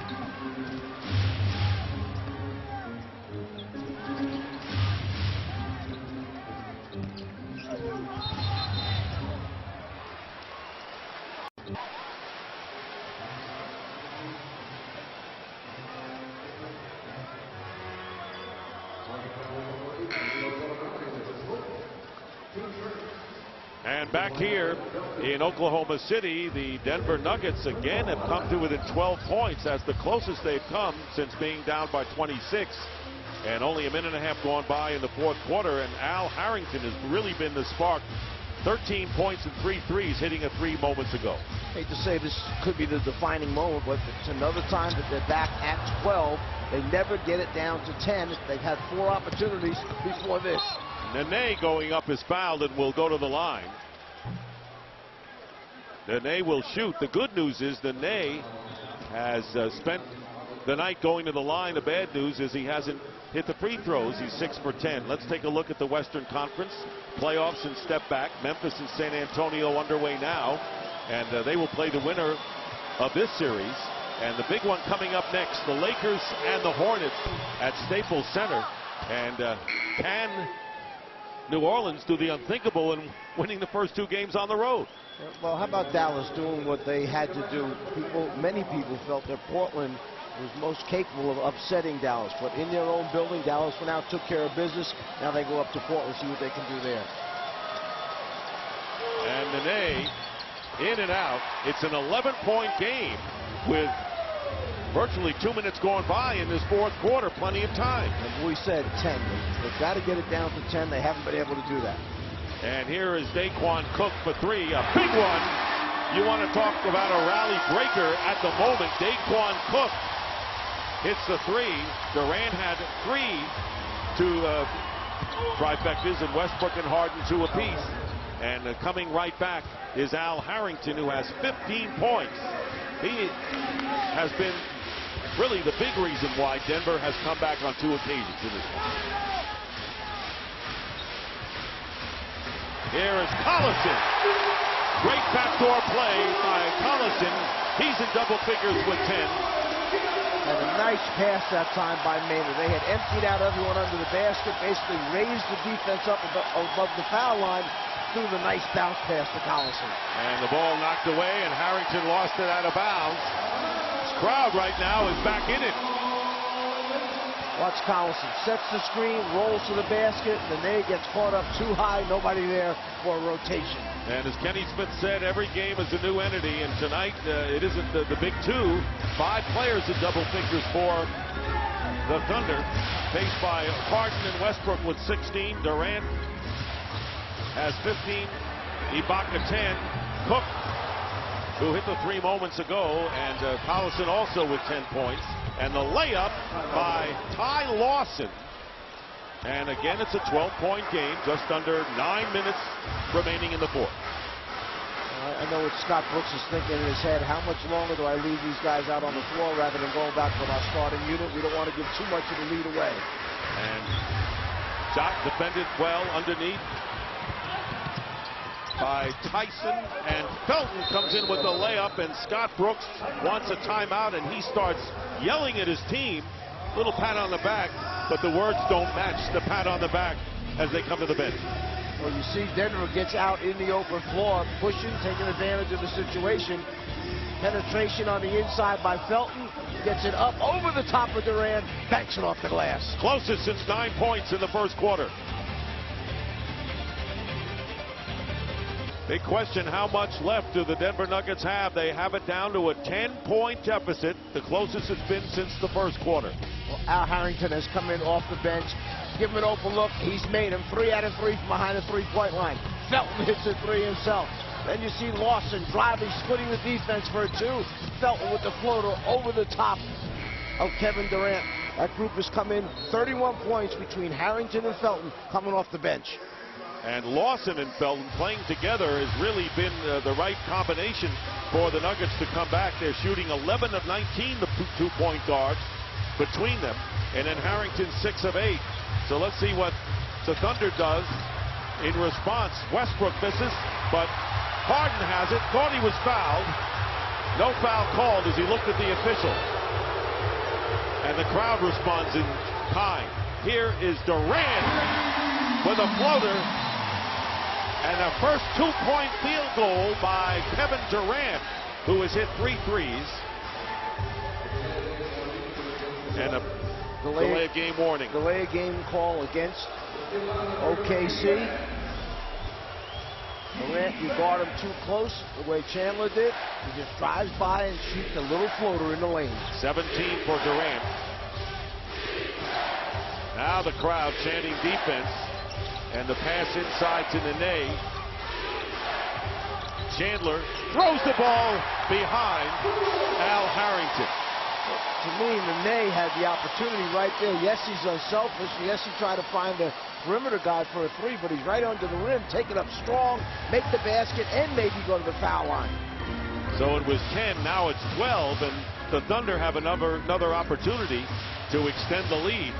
And back here in Oklahoma City, the Denver Nuggets again have come to within 12 points. That's the closest they've come since being down by 26. And only a minute and a half gone by in the fourth quarter. And Al Harrington has really been the spark. 13 points and 3 threes, hitting a 3 moments ago. Hate to say this could be the defining moment, but it's another time that they're back at 12. They never get it down to 10. They've had 4 opportunities before this. Nene going up is fouled and will go to the line. Nene will shoot. The good news is Nene has spent the night going to the line. The bad news is he hasn't hit the free throws. He's 6 for 10. Let's take a look at the Western Conference. playoffs and step back. Memphis and San Antonio underway now, and they will play the winner of this series. And the big one coming up next, the Lakers and the Hornets at Staples Center. And can New Orleans do the unthinkable and winning the first 2 games on the road? Well, how about Dallas doing what they had to do? Many people felt that Portland was most capable of upsetting Dallas, but in their own building, Dallas went out, took care of business. Now they go up to Portland, see what they can do there. And Nene in and out. It's an 11-point game with virtually 2 minutes going by in this fourth quarter. Plenty of time. And we said 10. They've got to get it down to 10. They haven't been able to do that. And here is Daquan Cook for 3, a big one. You want to talk about a rally breaker at the moment. Daquan Cook hits the 3. Durant had 3 trifectas, and Westbrook and Harden 2 apiece. And coming right back is Al Harrington, who has 15 points. He has been really the big reason why Denver has come back on 2 occasions in this one. Here is Collison. Great backdoor play by Collison. He's in double figures with 10. And a nice pass that time by Maynard. They had emptied out everyone under the basket, basically raised the defense up above the foul line through the nice bounce pass to Collison. And the ball knocked away, and Harrington lost it out of bounds. This crowd right now is back in it. Watch Collison. Sets the screen, rolls to the basket. Nene gets caught up too high. Nobody there for a rotation. And as Kenny Smith said, every game is a new entity. And tonight, it isn't the big 2. 5 players in double figures for the Thunder. Faced by Harden and Westbrook with 16. Durant has 15. Ibaka 10. Cook, who hit the 3 moments ago. And Collison also with 10 points. And the layup by Ty Lawson. And again, it's a 12-point game, just under 9 minutes remaining in the fourth. I know what Scott Brooks is thinking in his head. How much longer do I leave these guys out on the floor rather than going back with our starting unit? We don't want to give too much of the lead away. And shot defended well underneath by Tyson, and Felton comes in with the layup, and Scott Brooks wants a timeout, and he starts yelling at his team. Little pat on the back, but the words don't match the pat on the back as they come to the bench. Well, you see Denver gets out in the open floor, pushing, taking advantage of the situation. Penetration on the inside by Felton, gets it up over the top of Durant, banks it off the glass. Closest since 9 points in the first quarter. Big question, how much left do the Denver Nuggets have? They have it down to a 10-point deficit, the closest it's been since the first quarter. Well, Al Harrington has come in off the bench, give him an open look. He's made him 3 out of 3 from behind the 3-point line. Felton hits a 3 himself. Then you see Lawson driving, splitting the defense for a 2. Felton with the floater over the top of Kevin Durant. That group has come in 31 points between Harrington and Felton coming off the bench. And Lawson and Felton playing together has really been the right combination for the Nuggets to come back. They're shooting 11 of 19, the 2-point guards between them. And then Harrington 6 of 8. So let's see what the Thunder does in response. Westbrook misses, but Harden has it. Thought he was fouled. No foul called as he looked at the official. And the crowd responds in kind. Here is Durant with a floater. And a first 2-point field goal by Kevin Durant, who has hit 3 threes. And a delay of game warning. Delay of game call against OKC. Durant, you guard him too close, the way Chandler did. He just drives by and shoots a little floater in the lane. 17 for Durant. Now the crowd chanting defense. And the pass inside to Nene. Chandler throws the ball behind Al Harrington. To me, Nene had the opportunity right there. Yes, he's unselfish. Yes, he tried to find a perimeter guy for a 3, but he's right under the rim. Take it up strong, make the basket, and maybe go to the foul line. So it was 10, now it's 12, and the Thunder have another opportunity to extend the lead.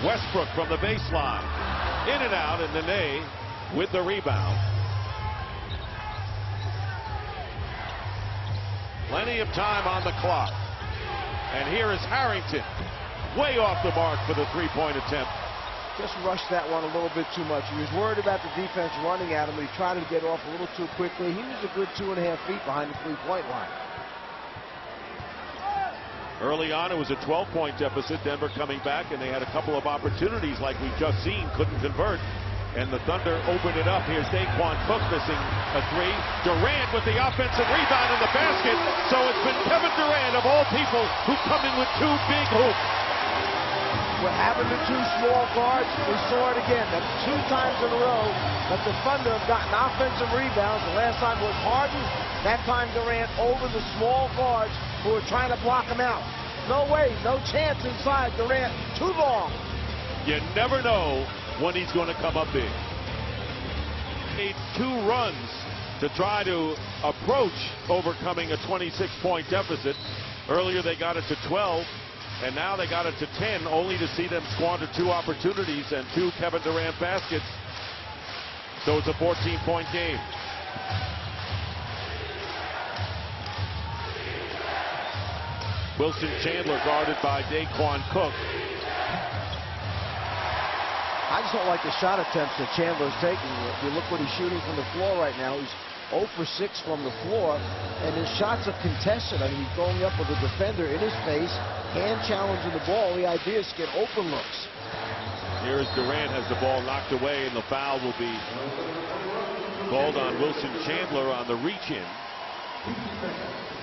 Westbrook from the baseline. In and out, and Nene with the rebound. Plenty of time on the clock. And here is Harrington. Way off the mark for the three-point attempt. Just rushed that one a little bit too much. He was worried about the defense running at him. He tried to get off a little too quickly. He was a good 2.5 feet behind the three-point line. Early on, it was a 12-point deficit. Denver coming back, and they had a couple of opportunities like we've just seen, couldn't convert. And the Thunder opened it up. Here's Daquan Cook missing a three. Durant with the offensive rebound in the basket. So it's been Kevin Durant, of all people, who come in with two big hoops. We're having the two small guards. We saw it again. That's 2 times in a row that the Thunder have gotten offensive rebounds. The last time was Harden. That time Durant over the small guards who were trying to block him out. No way, no chance inside. Durant, too long. You never know when he's going to come up big. Made 2 runs to try to approach overcoming a 26-point deficit. Earlier they got it to 12. And now they got it to 10, only to see them squander 2 opportunities and 2 Kevin Durant baskets. So it's a 14-point game. Wilson Chandler guarded by Daquan Cook. I just don't like the shot attempts that Chandler's taking. If you look what he's shooting from the floor right now, he's 0 for 6 from the floor, and his shots are contested. I mean, he's going up with a defender in his face, hand challenging the ball. The idea is to get open looks. Here's Durant, has the ball knocked away, and the foul will be called on Wilson Chandler on the reach-in.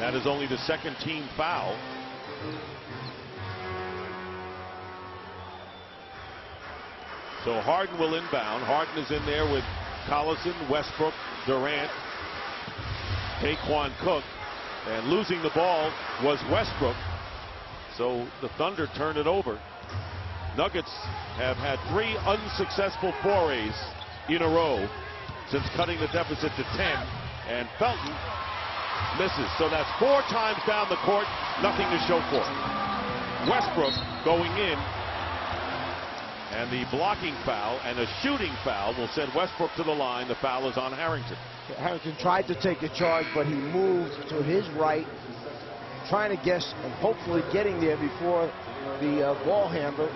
That is only the 2nd team foul. So Harden will inbound. Harden is in there with Collison, Westbrook, Durant, Daquan Cook, and losing the ball was Westbrook. So the Thunder turn it over. Nuggets have had 3 unsuccessful forays in a row since cutting the deficit to 10, and Felton misses. So that's 4 times down the court, nothing to show for it. Westbrook going in, and the blocking foul and a shooting foul will send Westbrook to the line. The foul is on Harrington. Harrington tried to take a charge, but he moved to his right, trying to guess and hopefully getting there before the ball handler,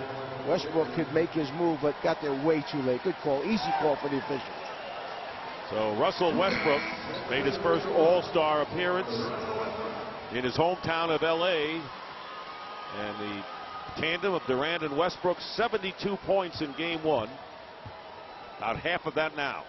Westbrook, could make his move, but got there way too late. Good call, easy call for the official. So Russell Westbrook made his first All-Star appearance in his hometown of L.A. And the tandem of Durant and Westbrook, 72 points in game 1. About half of that now.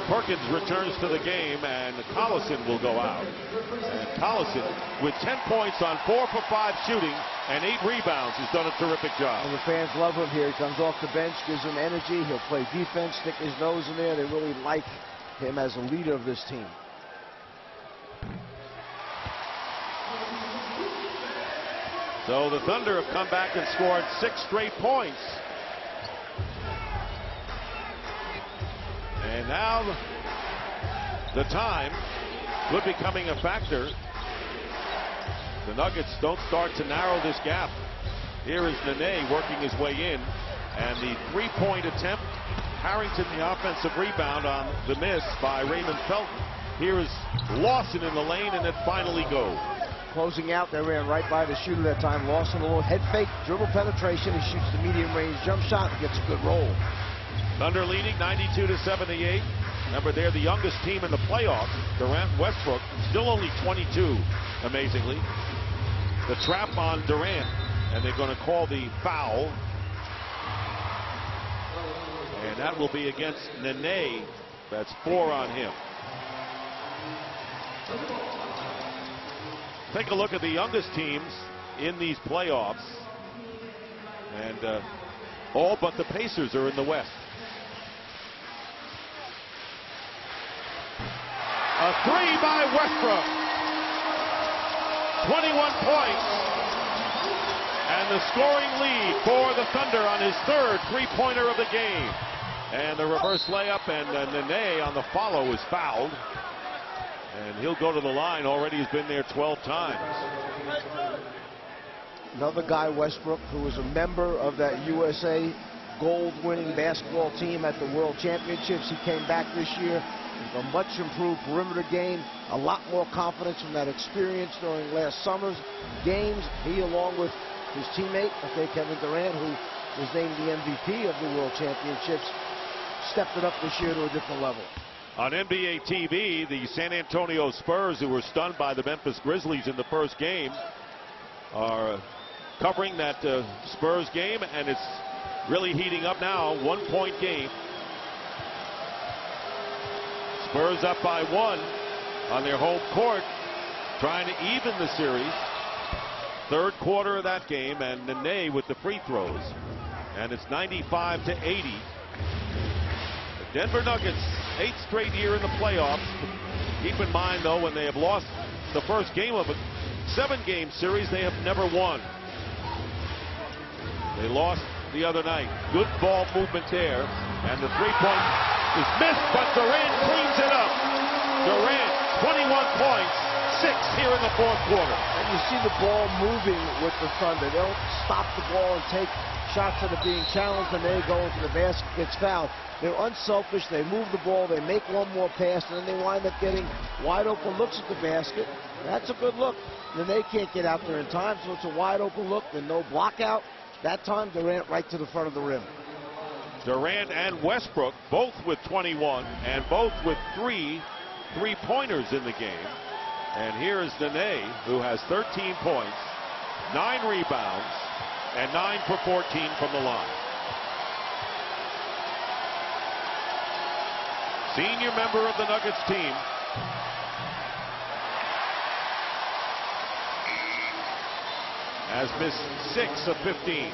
Perkins returns to the game, and Collison will go out. And Collison, with 10 points on 4 for 5 shooting and 8 rebounds, has done a terrific job. And the fans love him here. He comes off the bench, gives them energy. He'll play defense, stick his nose in there. They really like him as a leader of this team. So the Thunder have come back and scored 6 straight points. And now the time could be coming a factor. The Nuggets don't start to narrow this gap. Here is Nene working his way in, and the 3-point attempt. Harrington, the offensive rebound on the miss by Raymond Felton. Here is Lawson in the lane, and it finally goes. Closing out, they ran right by the shooter that time. Lawson, a little head fake, dribble penetration. He shoots the medium range jump shot and gets a good roll. Thunder leading 92-78. Remember, they're the youngest team in the playoffs. Durant, Westbrook, still only 22, amazingly. The trap on Durant, and they're going to call the foul. And that will be against Nene. That's 4 on him. Take a look at the youngest teams in these playoffs. And all but the Pacers are in the West. A 3 by Westbrook. 21 points. And the scoring lead for the Thunder on his 3rd 3-pointer of the game. And the reverse layup, and Nene on the follow is fouled. And he'll go to the line. Already has been there 12 times. Another guy, Westbrook, who was a member of that USA gold-winning basketball team at the World Championships. He came back this year with a much improved perimeter game, a lot more confidence from that experience during last summer's games. He, along with his teammate, Kevin Durant, who was named the MVP of the World Championships, stepped it up this year to a different level. On NBA TV, the San Antonio Spurs, who were stunned by the Memphis Grizzlies in the first game, are covering that Spurs game, and it's really heating up now. 1-point game. Spurs up by 1 on their home court, trying to even the series. Third quarter of that game, and Nene with the free throws, and it's 95-80. The Denver Nuggets, 8th straight year in the playoffs. Keep in mind, though, when they have lost the first game of a 7-game series, they have never won. They lost the other night. Good ball movement there, and the three-point is missed, but Durant cleans it up. Durant, 21 points, 6 here in the fourth quarter. And you see the ball moving with the Thunder. They don't stop the ball and take shots that are being challenged, and they go into the basket, gets fouled. They're unselfish. They move the ball. They make one more pass, and then they wind up getting wide open looks at the basket. That's a good look. Then they can't get out there in time, so it's a wide open look with no block out. That time, Durant right to the front of the rim. Durant and Westbrook both with 21 and both with 3 three-pointers in the game. And here is Nene, who has 13 points, 9 rebounds, and 9 for 14 from the line. Senior member of the Nuggets team. Has missed 6 of 15.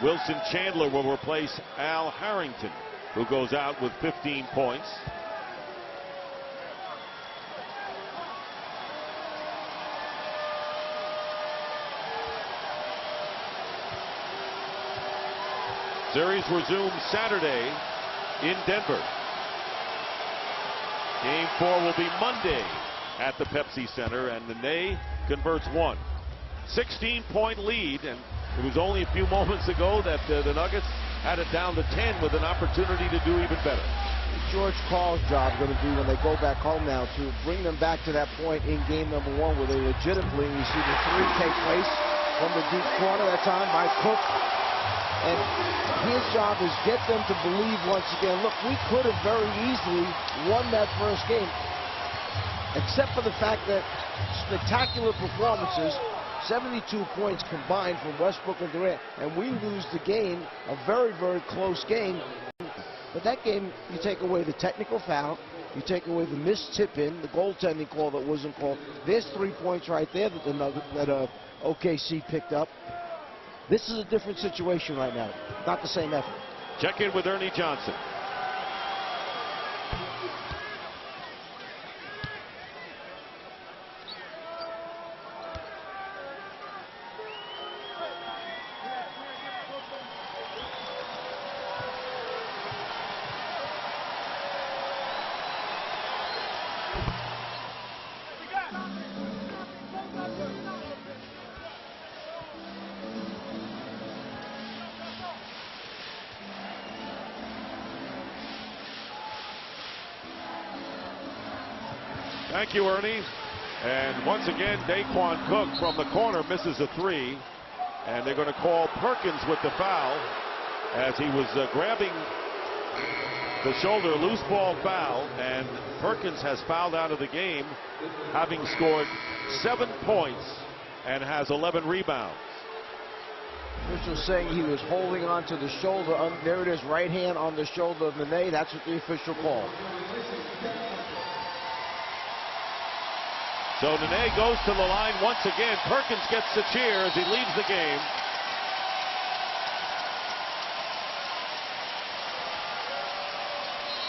Wilson Chandler will replace Al Harrington, who goes out with 15 points. Series resumes Saturday in Denver. Game 4 will be Monday at the Pepsi Center, and Nene converts 1. 16-point lead, and it was only a few moments ago that the Nuggets had it down to 10 with an opportunity to do even better. George Karl's job going to be, when they go back home now, to bring them back to that point in game number 1 where they legitimately, you see the 3 take place from the deep corner that time by Cook. And his job is get them to believe once again, look, we could have very easily won that first game, except for the fact that spectacular performances, 72 points combined from Westbrook and Durant, and we lose the game, a very, very close game. But that game, you take away the technical foul, you take away the missed tip-in, the goaltending call that wasn't called. There's 3 points right there that OKC picked up. This is a different situation right now, not the same effort. Check in with Ernie Johnson. Thank you, Ernie. And once again, Daquan Cook from the corner misses a 3. And they're going to call Perkins with the foul as he was grabbing the shoulder, loose ball foul. And Perkins has fouled out of the game, having scored 7 points and has 11 rebounds. Official saying he was holding on to the shoulder. There it is, right hand on the shoulder of Nene. That's what the official called. So Nene goes to the line once again. Perkins gets the cheer as he leaves the game.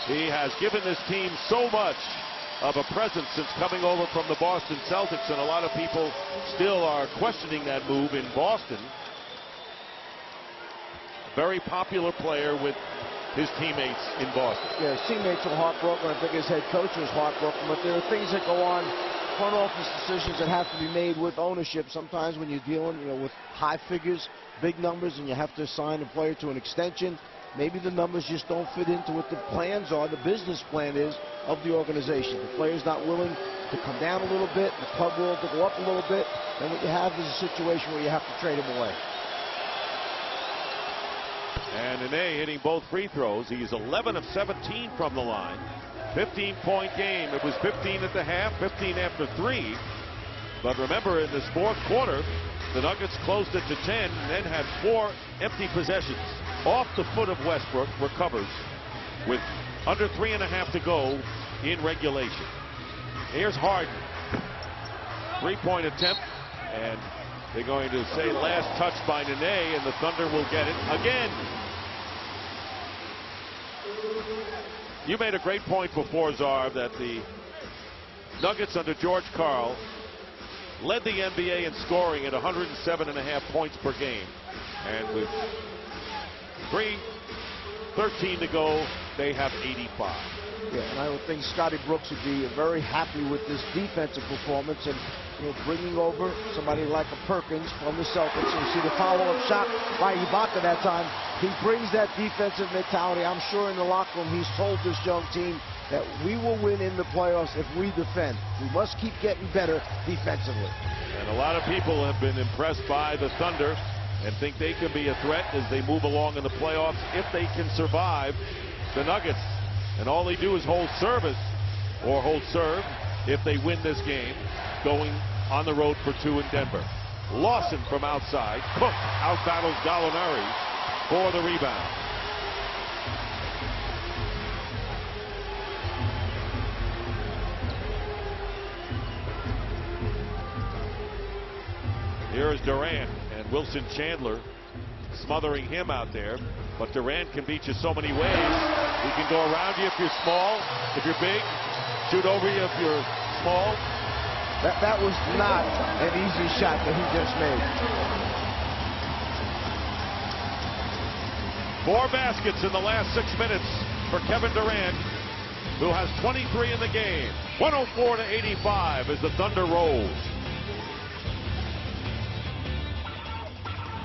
He has given this team so much of a presence since coming over from the Boston Celtics, and a lot of people still are questioning that move in Boston. Very popular player with his teammates in Boston. Yeah, his teammates are heartbroken. I think his head coach was heartbroken, but there are things that go on front office decisions that have to be made with ownership. Sometimes when you're dealing, with high figures, big numbers, and you have to assign a player to an extension, maybe the numbers just don't fit into what the plans are, the business plan is of the organization. The player's not willing to come down a little bit, the club willing to go up a little bit, then what you have is a situation where you have to trade him away. And Nene hitting both free throws. He's 11 of 17 from the line. 15-point game. It was 15 at the half, 15 after 3. But remember, in this fourth quarter, the Nuggets closed it to 10 and then had 4 empty possessions. Off the foot of Westbrook, recovers with under 3.5 to go in regulation. Here's Harden. 3-point attempt, and they're going to say last touch by Nene, and the Thunder will get it again. You made a great point before, Zarv, that the Nuggets under George Karl led the NBA in scoring at 107.5 points per game. And with 3:13 to go, they have 85. Yeah, and I would think Scotty Brooks would be very happy with this defensive performance, and bringing over somebody like a Perkins from the Celtics. And you see the follow-up shot by Ibaka that time. He brings that defensive mentality. I'm sure in the locker room he's told this young team that we will win in the playoffs if we defend. We must keep getting better defensively. And a lot of people have been impressed by the Thunder and think they can be a threat as they move along in the playoffs if they can survive the Nuggets. And all they do is hold service or hold serve if they win this game, going on the road for 2 in Denver. Lawson from outside. Cook out-battles Gallinari for the rebound. Here's Durant, and Wilson Chandler smothering him out there. But Durant can beat you so many ways. He can go around you if you're small, if you're big, shoot over you if you're small. That was not an easy shot that he just made. 4 baskets in the last 6 minutes for Kevin Durant, who has 23 in the game. 104-85 as the Thunder rolls.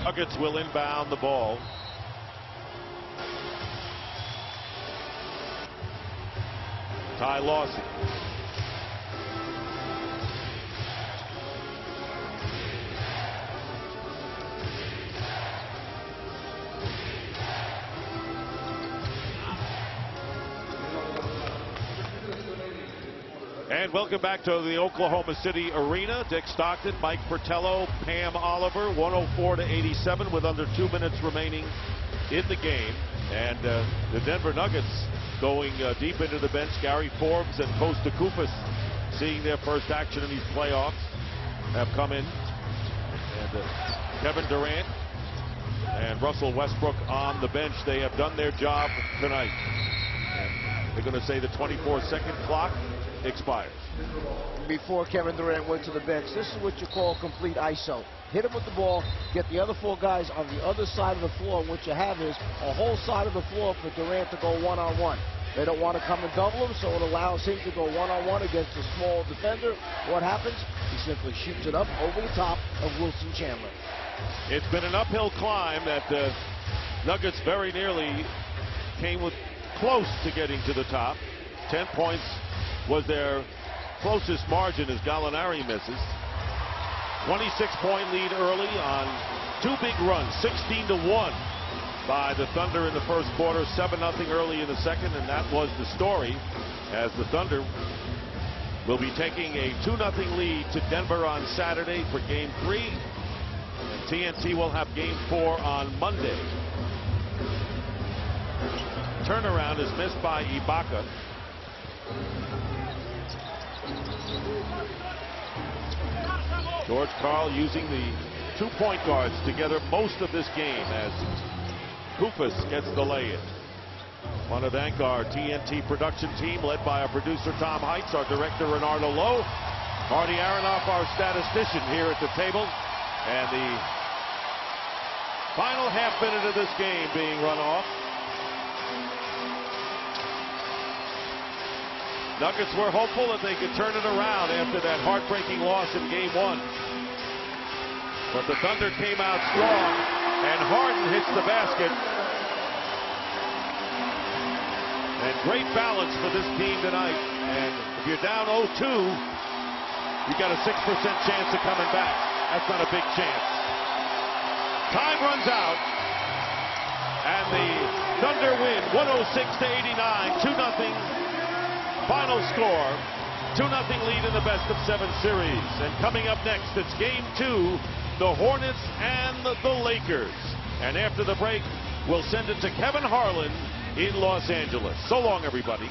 Nuggets will inbound the ball. Ty Lawson. And welcome back to the Oklahoma City Arena. Dick Stockton, Mike Fratello, Pam Oliver, 104-87 with under 2 minutes remaining in the game. And the Denver Nuggets going deep into the bench. Gary Forbes and Kosta Koufos seeing their first action in these playoffs have come in. And Kevin Durant and Russell Westbrook on the bench. They have done their job tonight. And they're going to say the 24-second clock expires. Before Kevin Durant went to the bench, this is what you call complete ISO. Hit him with the ball, get the other 4 guys on the other side of the floor, and what you have is a whole side of the floor for Durant to go one-on-one. They don't want to come and double him, so it allows him to go one-on-one against a small defender. What happens? He simply shoots it up over the top of Wilson Chandler. It's been an uphill climb that Nuggets very nearly came close to getting to the top. 10 points was their closest margin as Gallinari misses. 26-point lead early on 2 big runs, 16-1 by the Thunder in the first quarter, 7-0 early in the second, and that was the story as the Thunder will be taking a 2-0 lead to Denver on Saturday for Game 3. And TNT will have Game 4 on Monday. Turnaround is missed by Ibaka. George Karl using the 2 point guards together most of this game as Koufos gets the lay-in. Want to thank our TNT production team led by our producer Tom Heitz, our director Renardo Lowe, Marty Aronoff, our statistician here at the table, and the final half minute of this game being run off. Nuggets were hopeful that they could turn it around after that heartbreaking loss in Game 1. But the Thunder came out strong, and Harden hits the basket. And great balance for this team tonight. And if you're down 0-2, you got a 6% chance of coming back. That's not a big chance. Time runs out, and the Thunder win 106-89, 2-0. Final score, 2-0 lead in the best-of-7 series. And coming up next, it's Game 2, the Hornets and the Lakers. And after the break, we'll send it to Kevin Harlan in Los Angeles. So long, everybody.